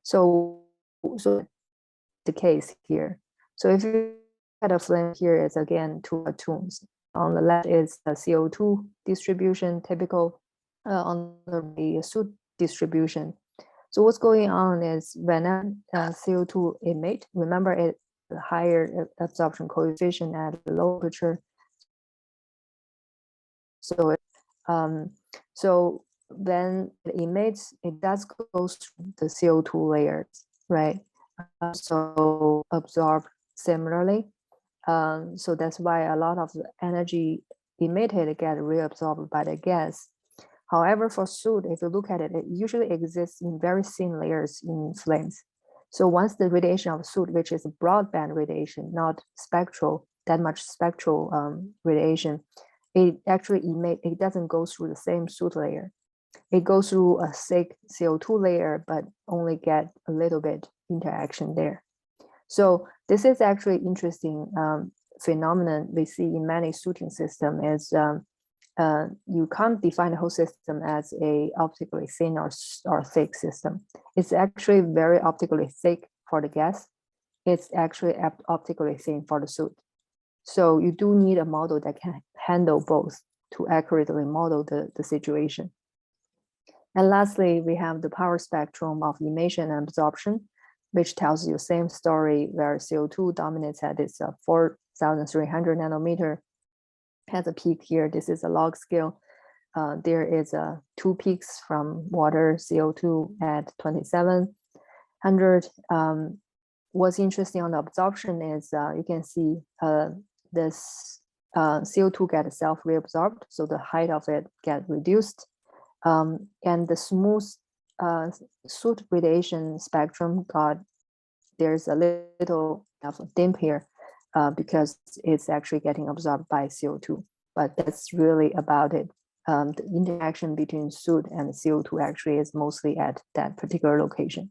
So the case here. So if you had a flame here, is again 2 atoms. On the left is the CO2 distribution, typical on the soot distribution. So what's going on is when CO2 emit, remember it higher absorption coefficient at low temperature. So so when it emits, it does go through the CO2 layers, right? So absorb similarly. So that's why a lot of the energy emitted get reabsorbed by the gas. However, for soot, if you look at it, it usually exists in very thin layers in flames. So once the radiation of soot, which is broadband radiation, not spectral, that much spectral radiation, it actually it doesn't go through the same soot layer. It goes through a thick CO2 layer, but only get a little bit interaction there. So this is actually interesting phenomenon we see in many sooting system is you can't define the whole system as a optically thin or thick system. It's actually very optically thick for the gas. It's actually optically thin for the soot. So you do need a model that can handle both to accurately model the situation. And lastly, we have the power spectrum of emission and absorption, which tells you same story where CO2 dominates at its 4,300 nanometer. Has a peak here. This is a log scale. There is 2 peaks from water CO2 at 2,700. What's interesting on the absorption is you can see this CO2 gets self-reabsorbed, so the height of it gets reduced. And the smooth soot radiation spectrum there's a little of a dimp here because it's actually getting absorbed by CO2, but that's really about it. The interaction between soot and CO2 actually is mostly at that particular location.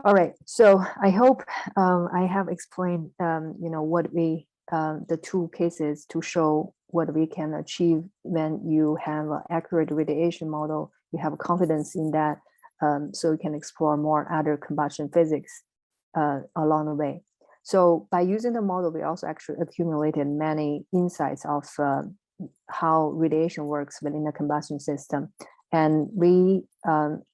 All right, so I hope I have explained, what the 2 cases to show what we can achieve when you have an accurate radiation model. You have confidence in that, so you can explore more other combustion physics along the way. So by using the model, we also actually accumulated many insights of how radiation works within the combustion system. And we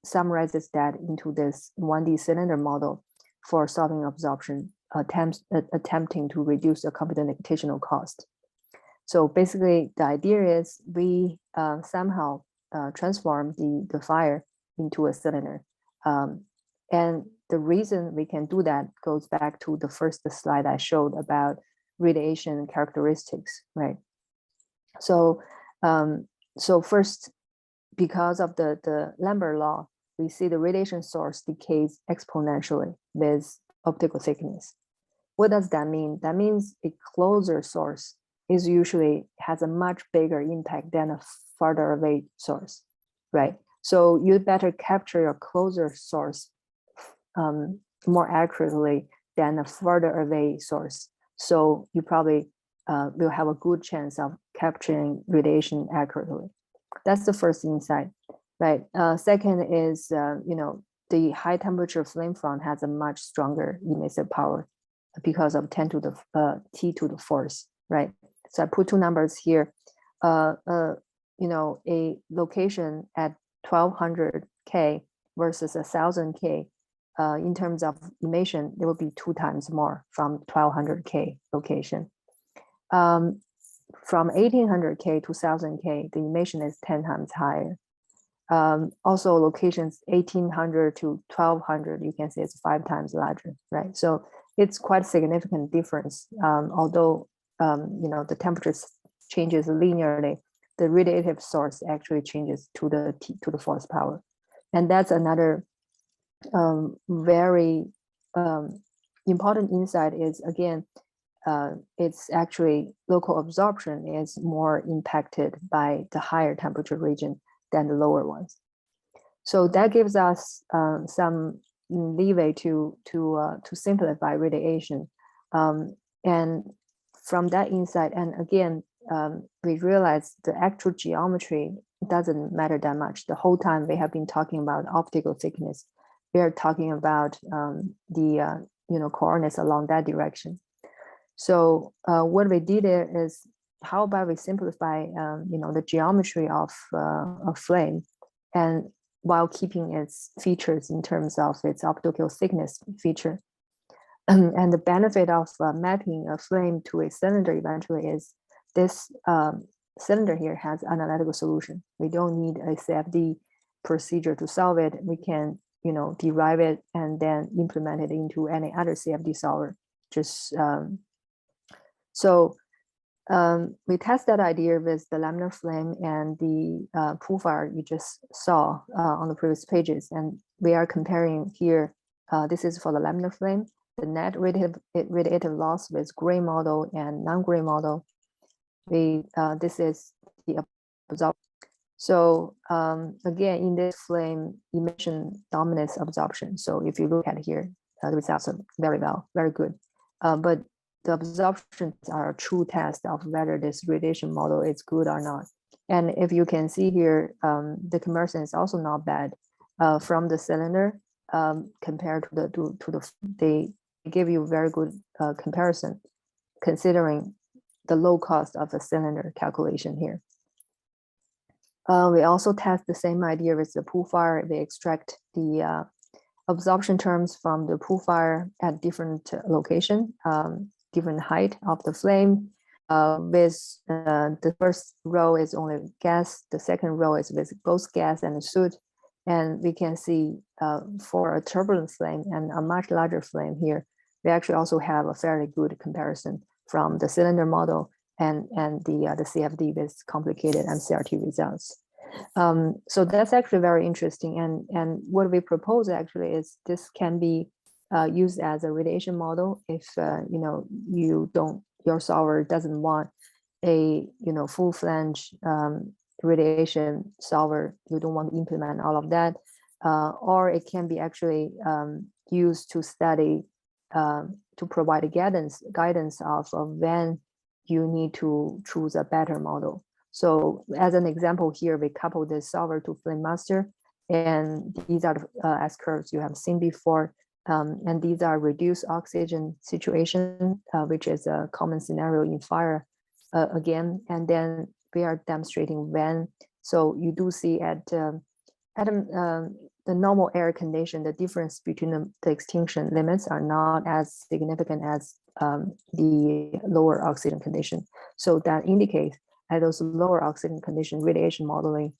summarizes that into this 1D cylinder model for solving absorption, attempting to reduce the computational cost. So basically, the idea is we somehow transform the fire into a cylinder. And the reason we can do that goes back to the first slide I showed about radiation characteristics, right? So, so first, because of the Lambert law, we see the radiation source decays exponentially with optical thickness. What does that mean? That means a closer source is usually has a much bigger impact than a farther away source, right? So you better capture your closer source more accurately than a further away source. So you probably will have a good chance of capturing radiation accurately. That's the first insight, right? Second is, the high temperature flame front has a much stronger emissive power because of 10 to the T to the fourth, right? So I put two numbers here. A location at 1200 K versus 1000 K, in terms of emission, it will be 2 times more from 1200 K location. From 1800 K to 1000 K, the emission is 10 times higher. Also locations 1800 to 1200, you can see it's 5 times larger, right? So it's quite a significant difference. Although, the temperature changes linearly, the radiative source actually changes to the T to the fourth power. And that's another very important insight is, again, it's actually local absorption is more impacted by the higher temperature region than the lower ones. So that gives us some leeway to simplify radiation. And from that insight, and again, we realized the actual geometry doesn't matter that much. The whole time we have been talking about optical thickness, we are talking about the coordinates along that direction. So what we did there is, how about we simplify the geometry of a flame, and while keeping its features in terms of its optical thickness feature. And the benefit of mapping a flame to a cylinder eventually is this cylinder here has analytical solution. We don't need a CFD procedure to solve it. We can derive it and then implement it into any other CFD solver. Just we test that idea with the laminar flame and the pool fire you just saw on the previous pages. And we are comparing here, this is for the laminar flame, the net radiative loss with gray model and non-gray model. This is the absorption. So again, in this flame, emission dominates absorption. So if you look at here, the results are very good. But the absorptions are a true test of whether this radiation model is good or not. And if you can see here, the comparison is also not bad from the cylinder compared to they give you very good comparison considering the low cost of the cylinder calculation here. We also test the same idea with the pool fire. We extract the absorption terms from the pool fire at different location, different height of the flame. With the first row is only gas, the second row is with both gas and soot. And we can see for a turbulent flame and a much larger flame here, we actually also have a fairly good comparison from the cylinder model and the CFD with complicated MCRT results. So that's actually very interesting. And what we propose actually is this can be used as a radiation model if your solver doesn't want a full flange radiation solver. You don't want to implement all of that, or it can be actually used to study to provide a guidance of when you need to choose a better model. So as an example here, we couple this solver to flame master, and these are the S curves you have seen before. And these are reduced oxygen situation, which is a common scenario in fire again. And then we are demonstrating when. So you do see at the normal air condition, the difference between the extinction limits are not as significant as the lower oxygen condition. So that indicates at those lower oxygen condition, radiation modeling,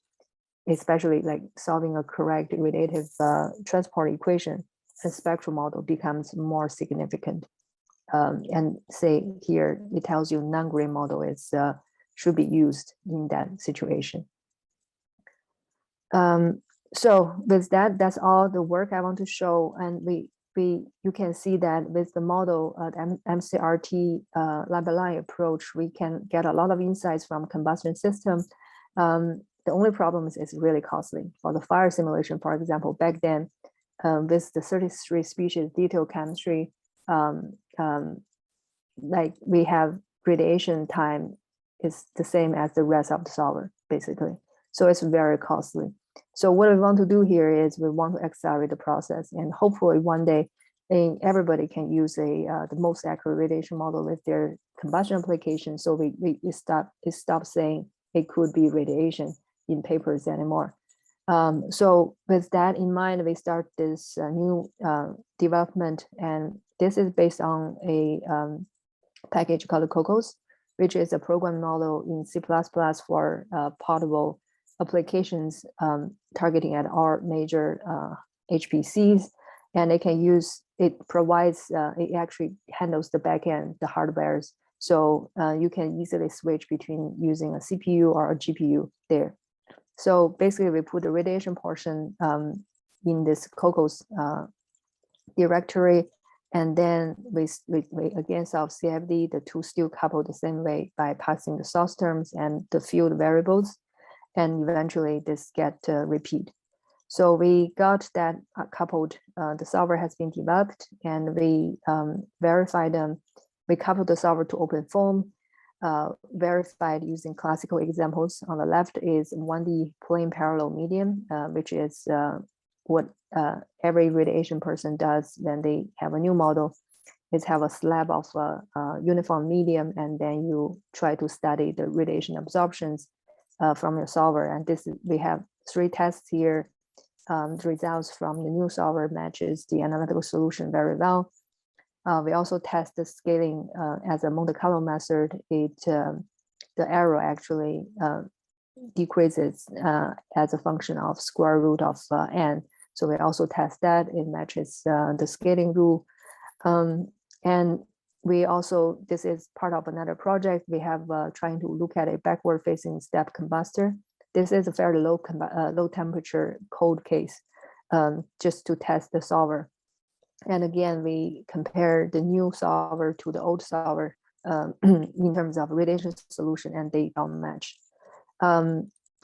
especially like solving a correct radiative transport equation, a spectral model becomes more significant. And say here, it tells you non-gray model is should be used in that situation. So with that, that's all the work I want to show. And you can see that with the model, the MCRT Laminar approach, we can get a lot of insights from combustion system. The only problem is it's really costly. For the fire simulation, for example, back then, with the 33 species detailed chemistry, like we have radiation time is the same as the rest of the solver, basically. So it's very costly. So what we want to do here is we want to accelerate the process, and hopefully one day everybody can use the most accurate radiation model with their combustion application. So we stop saying it could be radiation in papers anymore. So with that in mind, we start this new development, and this is based on a package called COCOS, which is a program model in C++ for portable applications targeting at all major HPCs, and it can use, it provides, it actually handles the backend, the hardwares. So you can easily switch between using a CPU or a GPU there. So basically we put the radiation portion in this COCOS directory, and then we again solve CFD, the two still coupled the same way by passing the source terms and the field variables, and eventually this get repeat. So we got that coupled, the solver has been developed, and we verified them. We coupled the solver to OpenFOAM, verified using classical examples. On the left is 1D plane parallel medium, which is what every radiation person does when they have a new model, is have a slab of uniform medium, and then you try to study the radiation absorptions from your solver. And this is, we have 3 tests here. The results from the new solver matches the analytical solution very well. We also test the scaling as a Monte Carlo method. The error actually decreases as a function of square root of n. So we also test that, it matches the scaling rule. And we also, this is part of another project. We have trying to look at a backward facing step combustor. This is a fairly low temperature cold case, just to test the solver. And again, we compare the new solver to the old solver in terms of radiation solution, and they don't match.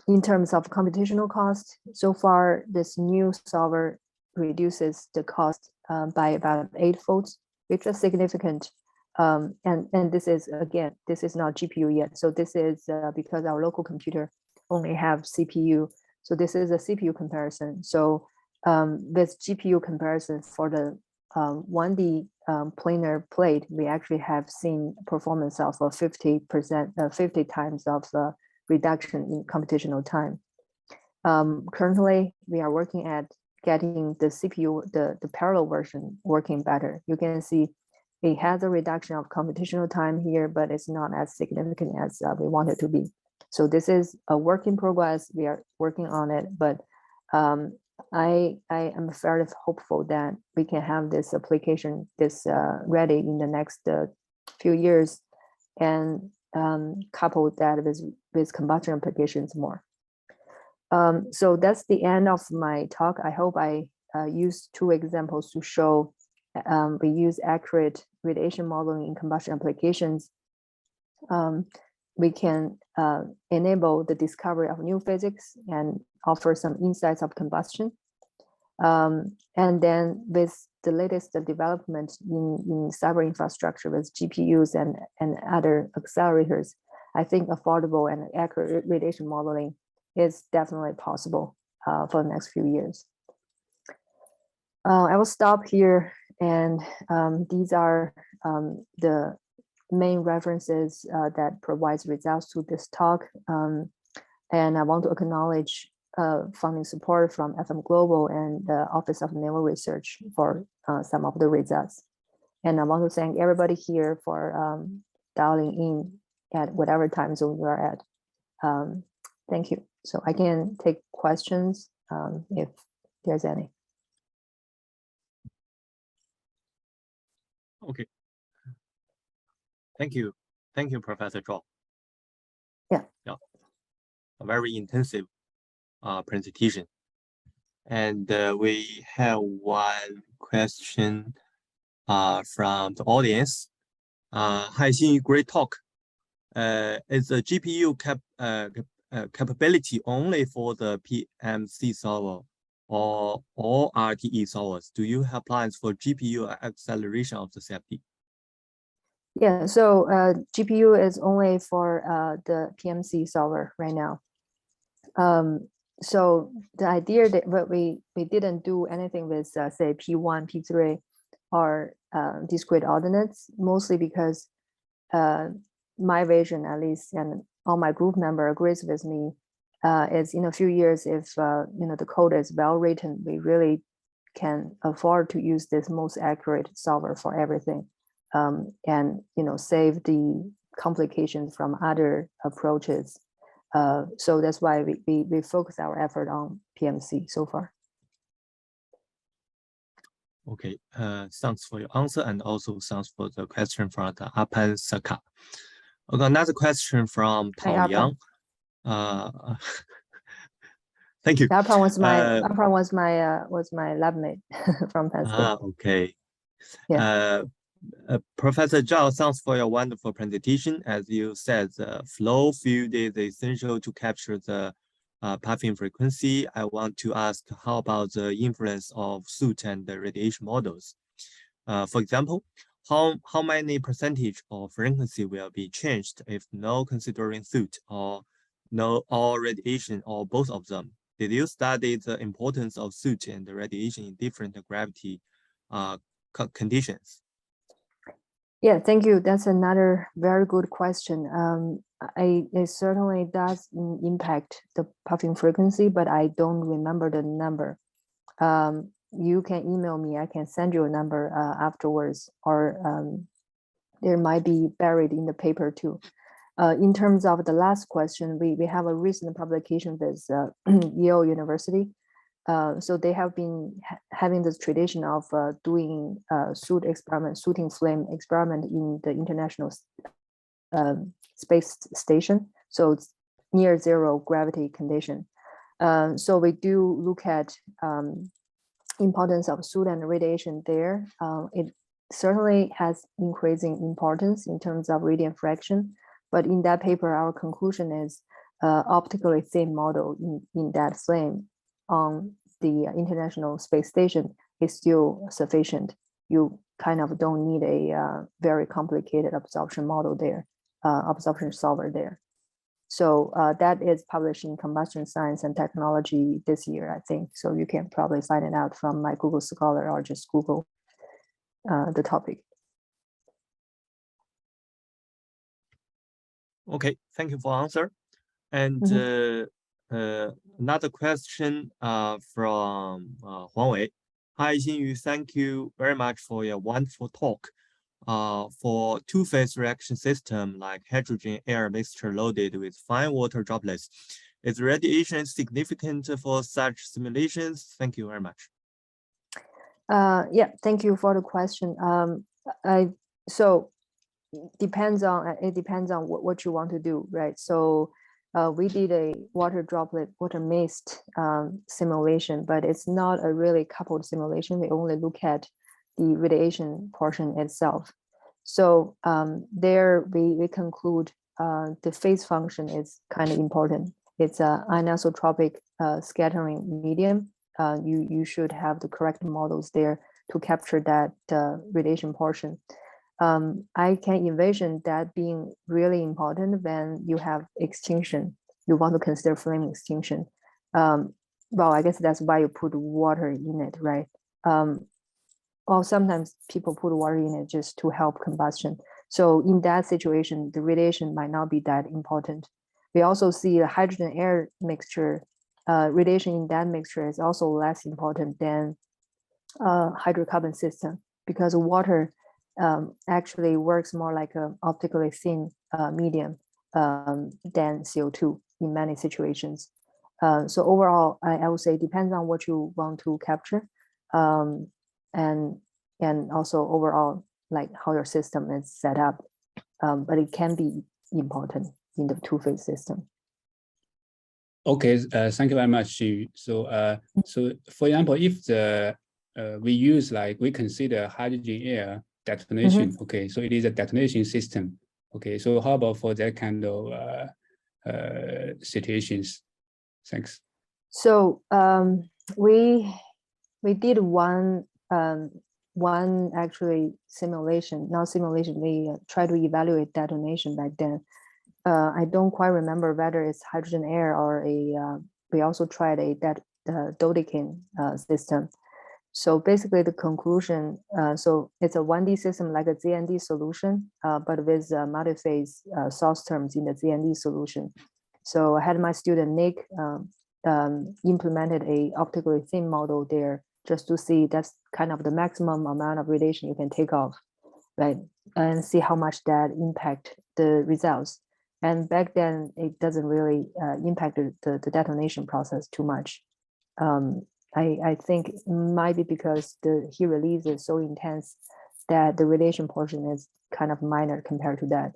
In terms of computational cost, so far this new solver reduces the cost by about 8-fold, which is significant. And this is, again, this is not GPU yet. So this is because our local computer only have CPU. So this is a CPU comparison. So with GPU comparison for the 1D planar plate, we actually have seen performance of 50%, 50 times of reduction in computational time. Currently, we are working at getting the CPU, the parallel version working better. You can see it has a reduction of computational time here, but it's not as significant as we want it to be. So this is a work in progress. We are working on it, but I am fairly hopeful that we can have this application ready in the next few years, and couple that with combustion applications more. So that's the end of my talk. I hope I used 2 examples to show we use accurate radiation modeling in combustion applications. We can enable the discovery of new physics and offer some insights of combustion. And then with the latest development in cyber infrastructure with GPUs and other accelerators, I think affordable and accurate radiation modeling is definitely possible for the next few years. I will stop here, and these are the main references that provides results to this talk. And I want to acknowledge funding support from FM Global and the Office of Naval Research for some of the results. And I want to thank everybody here for dialing in at whatever time zone you are at. Thank you. So I can take questions if there's any. Okay. Thank you. Thank you, Professor Zhao. Yeah. A very intensive presentation. And we have one question from the audience. Hi, Xinyu, great talk. Is the GPU capability only for the PMC solver or all RTE solvers? Do you have plans for GPU acceleration of the CFD? Yeah, so GPU is only for the PMC solver right now. So the idea that we didn't do anything with say P1, P3 or discrete ordinates, mostly because my vision, at least, and all my group member agrees with me, is in a few years, if the code is well written, we really can afford to use this most accurate solver for everything, and save the complications from other approaches. So that's why we focus our effort on PMC so far. Okay, thanks for your answer, and also thanks for the question from the Apan Saka. Okay, another question from Tao Yang. Thank you. Apan was my lab mate from Penn State. Okay. Yeah. Professor Zhao, thanks for your wonderful presentation. As you said, the flow field is essential to capture the pathing frequency. I want to ask, how about the influence of soot and the radiation models? For example, how many percentage of frequency will be changed if no considering soot or no or radiation or both of them? Did you study the importance of soot and the radiation in different gravity conditions? Yeah, thank you. That's another very good question. It certainly does impact the puffing frequency, but I don't remember the number. You can email me. I can send you a number afterwards, or there might be buried in the paper too. In terms of the last question, we have a recent publication with Yale University. So they have been having this tradition of doing shooting flame experiment in the International Space Station. So it's near zero gravity condition. So we do look at importance of soot and radiation there. It certainly has increasing importance in terms of radiant fraction. But in that paper, our conclusion is optically thin model in that flame on the International Space Station is still sufficient. You kind of don't need a very complicated absorption model there, absorption solver there. So that is published in Combustion Science and Technology this year, I think. So you can probably find it out from my Google Scholar or just Google the topic. Okay, thank you for answer. And another question from Huang Wei. Hi, Xinyu, thank you very much for your wonderful talk. For two-phase reaction system like hydrogen-air mixture loaded with fine water droplets, is radiation significant for such simulations? Thank you very much. Yeah, thank you for the question. So it depends on what you want to do, right? So we did a water droplet, water mist simulation, but it's not a really coupled simulation. We only look at the radiation portion itself. So there we conclude the phase function is kind of important. It's an anisotropic scattering medium. You should have the correct models there to capture that radiation portion. I can envision that being really important when you have extinction. You want to consider flame extinction. Well, I guess that's why you put water in it, right? Or sometimes people put water in it just to help combustion. So in that situation, the radiation might not be that important. We also see the hydrogen air mixture, radiation in that mixture is also less important than hydrocarbon system, because water actually works more like an optically thin medium than CO2 in many situations. So overall, I would say it depends on what you want to capture, and also overall, like how your system is set up. But it can be important in the two-phase system. Okay, thank you very much, Xinyu. So for example, if the we consider hydrogen air detonation. Okay, so it is a detonation system. Okay, so how about for that kind of situations? Thanks. So we did one actually simulation, not simulation. We try to evaluate detonation back then. I don't quite remember whether it's hydrogen air or we also tried a Dodecane system. So basically the conclusion, so it's a 1D system like a ZND solution, but with multi-phase source terms in the ZND solution. So I had my student Nick implemented a optically thin model there just to see that's kind of the maximum amount of radiation you can take off, right? And see how much that impact the results. And back then, it doesn't really impact the detonation process too much. I think it might be because the heat release is so intense that the radiation portion is kind of minor compared to that.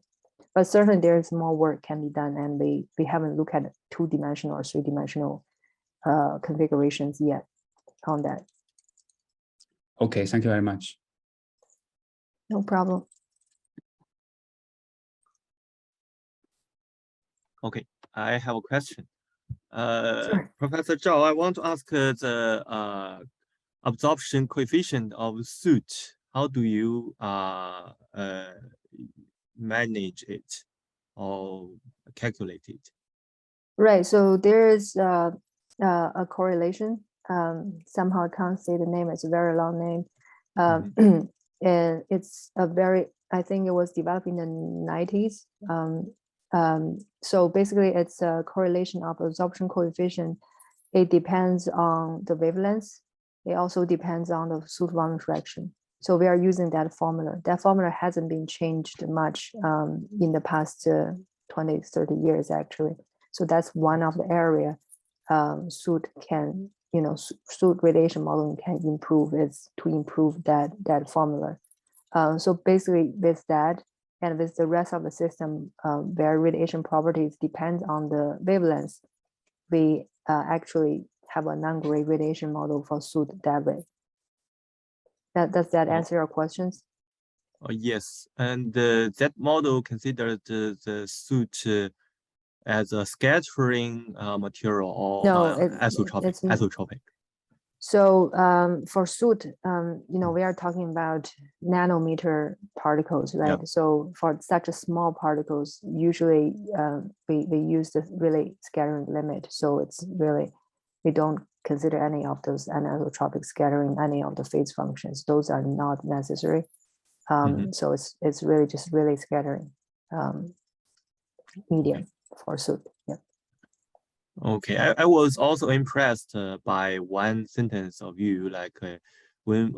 But certainly there's more work can be done, and we haven't looked at 2-dimensional or 3-dimensional configurations yet on that. Okay, thank you very much. No problem. Okay, I have a question. Sure. Professor Zhao, I want to ask the absorption coefficient of soot. How do you manage it or calculate it? Right. So there is a correlation. Somehow I can't say the name. It's a very long name. And it's a very, I think it was developed in the 90s. So basically it's a correlation of absorption coefficient. It depends on the wavelengths. It also depends on the soot volume fraction. So we are using that formula. That formula hasn't been changed much in the past 20, 30 years, actually. So that's one of the area soot can, soot radiation modeling can improve, is to improve that formula. So basically with that, and with the rest of the system, where radiation properties depend on the wavelengths, we actually have a non-gray radiation model for soot that way. Does that answer your questions? Yes, and that model considered the soot as a scattering material or isotropic. So for soot, we are talking about nanometer particles, right? Yeah. So for such a small particles, usually we use the really scattering limit. So it's really, we don't consider any of those anisotropic scattering, any of the phase functions. Those are not necessary. So it's really just really scattering medium for soot. Yeah. Okay, I was also impressed by one sentence of you, like when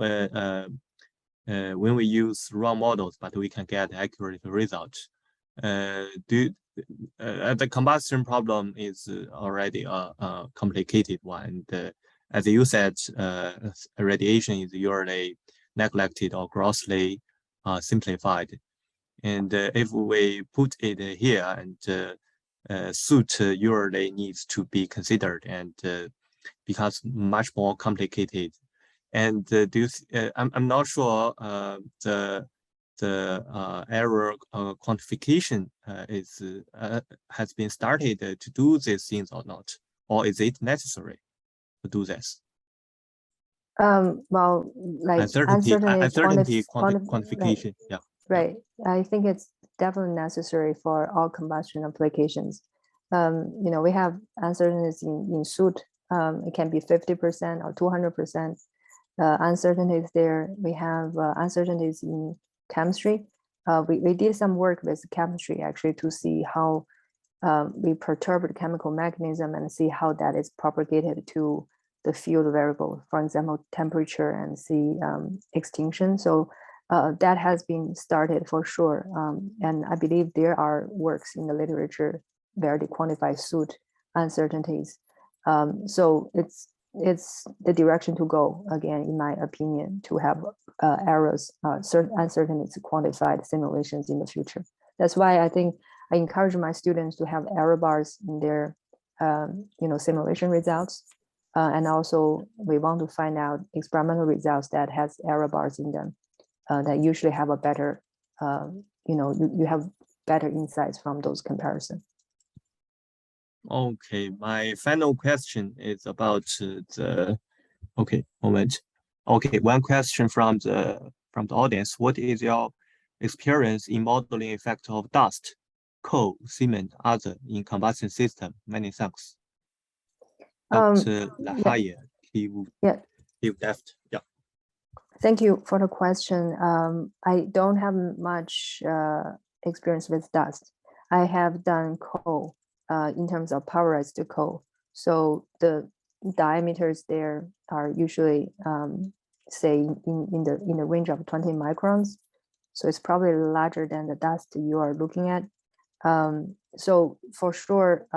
we use wrong models, but we can get accurate results. The combustion problem is already a complicated one. As you said, radiation is usually neglected or grossly simplified. And if we put it here, and soot usually needs to be considered and becomes much more complicated. And I'm not sure the error quantification has been started to do these things or not, or is it necessary to do this? Well, like uncertainty quantification, right. Yeah. Right. I think it's definitely necessary for all combustion applications. We have uncertainties in soot. It can be 50% or 200%. uncertainties there. We have uncertainties in chemistry. We did some work with chemistry actually to see how we perturb the chemical mechanism and see how that is propagated to the field variable, for example, temperature, and see extinction. So that has been started for sure. And I believe there are works in the literature where they quantify soot uncertainties. So it's the direction to go, again, in my opinion, to have errors, certain uncertainties quantified simulations in the future. That's why I think I encourage my students to have error bars in their simulation results. And also we want to find out experimental results that has error bars in them that usually have a better, you have better insights from those comparisons. Okay, my final question is about one question from the audience. What is your experience in modeling effect of dust, coal, cement, other in combustion system? Many thanks. Dr. Lahaye, yeah. Thank you for the question. I don't have much experience with dust. I have done coal in terms of pulverized coal. So the diameters there are usually, say, in the range of 20 microns. So it's probably larger than the dust you are looking at. So for sure,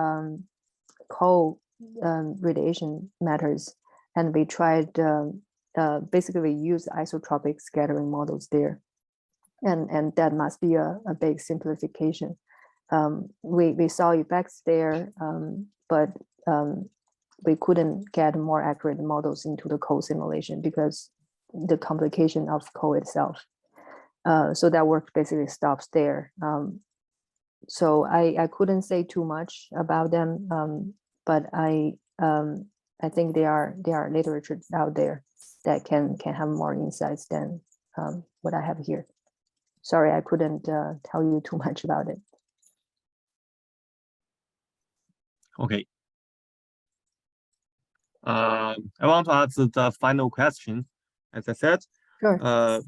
coal radiation matters, and we tried basically use isotropic scattering models there, and that must be a big simplification. We saw effects there, but we couldn't get more accurate models into the coal simulation because the complication of coal itself. So that work basically stops there. So I couldn't say too much about them, but I think there are literature out there that can have more insights than what I have here. Sorry, I couldn't tell you too much about it. Okay. I want to ask the final question. As I said, sure.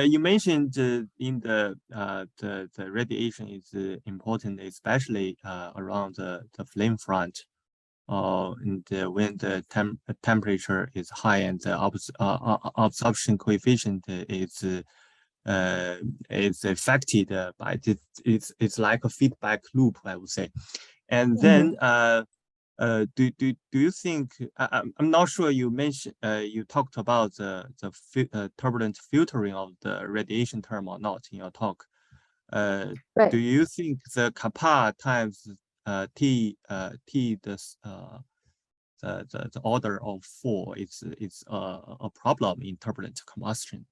You mentioned in the radiation is important, especially around the flame front, and when the temperature is high and the absorption coefficient is affected by it. It's like a feedback loop, I would say. And then do you think, I'm not sure you mentioned, you talked about the turbulent filtering of the radiation term or not in your talk. Right. Do you think the kappa times T the order of 4 is a problem in turbulent combustion?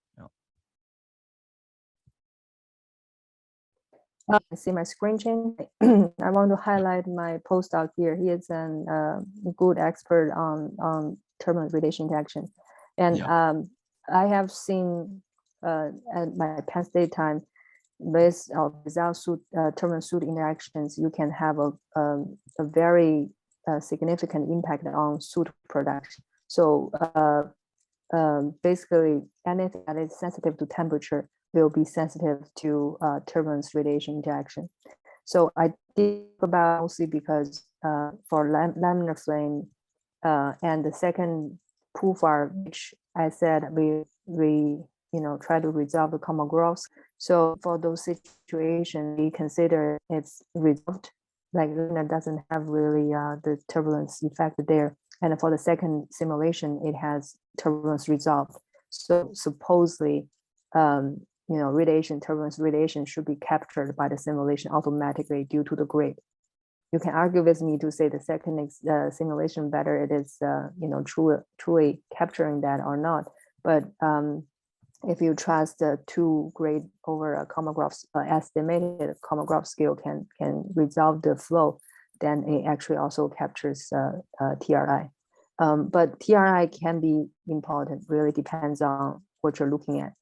See my screen change. I want to highlight my postdoc here. He is a good expert on turbulent radiation interaction, and I have seen at my Penn State time, with or without turbulent soot interactions, you can have a very significant impact on soot production. So basically, anything that is sensitive to temperature will be sensitive to turbulence radiation interaction. So I think about mostly because for laminar flame and the second PUFAR, which I said we try to resolve the Kolmogorov. So for those situations, we consider it's resolved. Like laminar doesn't have really the turbulence effect there. And for the second simulation, it has turbulence resolved. So supposedly, turbulence radiation should be captured by the simulation automatically due to the grid. You can argue with me to say the second simulation better it is, truly capturing that or not. But if you trust the 2 grade over a Kolmogorov estimated Kolmogorov scale can resolve the flow, then it actually also captures TRI. But TRI can be important. Really depends on what you're looking at.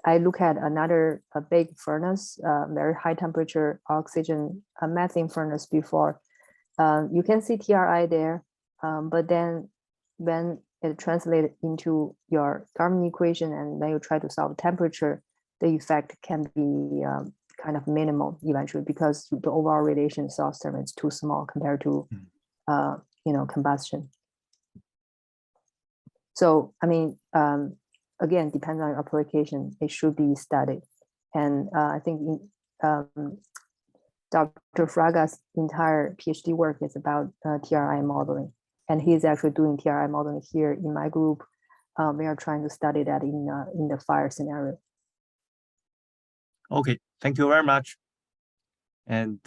I look at another big furnace, very high temperature oxygen methane furnace before. You can see TRI there, but then when it translated into your Garmin equation, and when you try to solve temperature, the effect can be kind of minimal eventually, because the overall radiation source term is too small compared to combustion. So I mean, again, depends on your application, it should be studied. And I think Dr. Fraga's entire PhD work is about TRI modeling, and he's actually doing TRI modeling here in my group. We are trying to study that in the fire scenario. Okay, thank you very much. And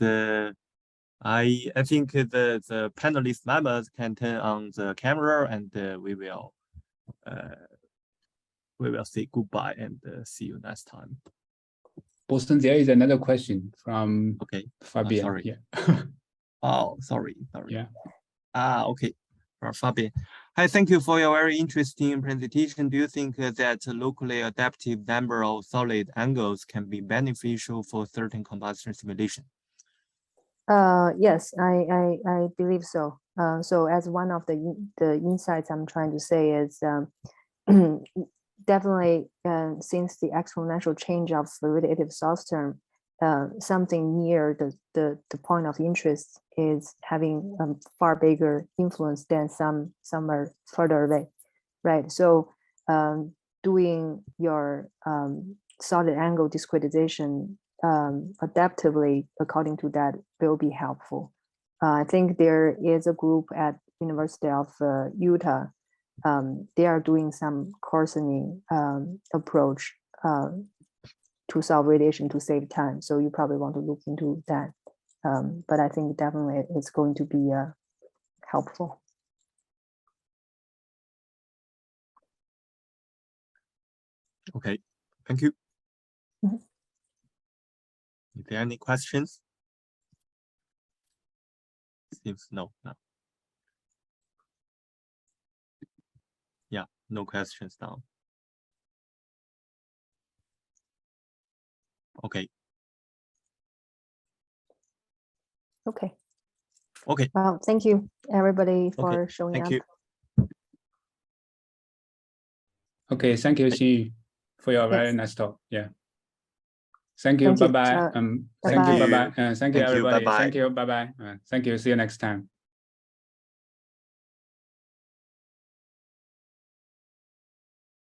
I think the panelist members can turn on the camera, and we will say goodbye and see you next time. Boston, there is another question from Fabian. Sorry. Yeah. Oh, sorry. Yeah. Okay. Fabian. Hi, thank you for your very interesting presentation. Do you think that locally adaptive number of solid angles can be beneficial for certain combustion simulation? Yes, I believe so. So as one of the insights I'm trying to say is definitely since the exponential change of the radiative source term, something near the point of interest is having a far bigger influence than somewhere further away, right? So doing your solid angle discretization adaptively according to that will be helpful. I think there is a group at University of Utah. They are doing some coarsening approach to solve radiation to save time. So you probably want to look into that. But I think definitely it's going to be helpful. Okay, thank you. Mm-hmm. Is there any questions? Seems no. Yeah, no questions now. Okay. Okay. Okay. Well, thank you everybody for showing thank up. You. Okay, thank you, Xinyu, for your very nice talk. Yeah. Thank you. Bye-bye. Thank you. Bye-bye. Thank you, everybody. Bye-bye. Thank you. Bye-bye. Thank you. See you next time.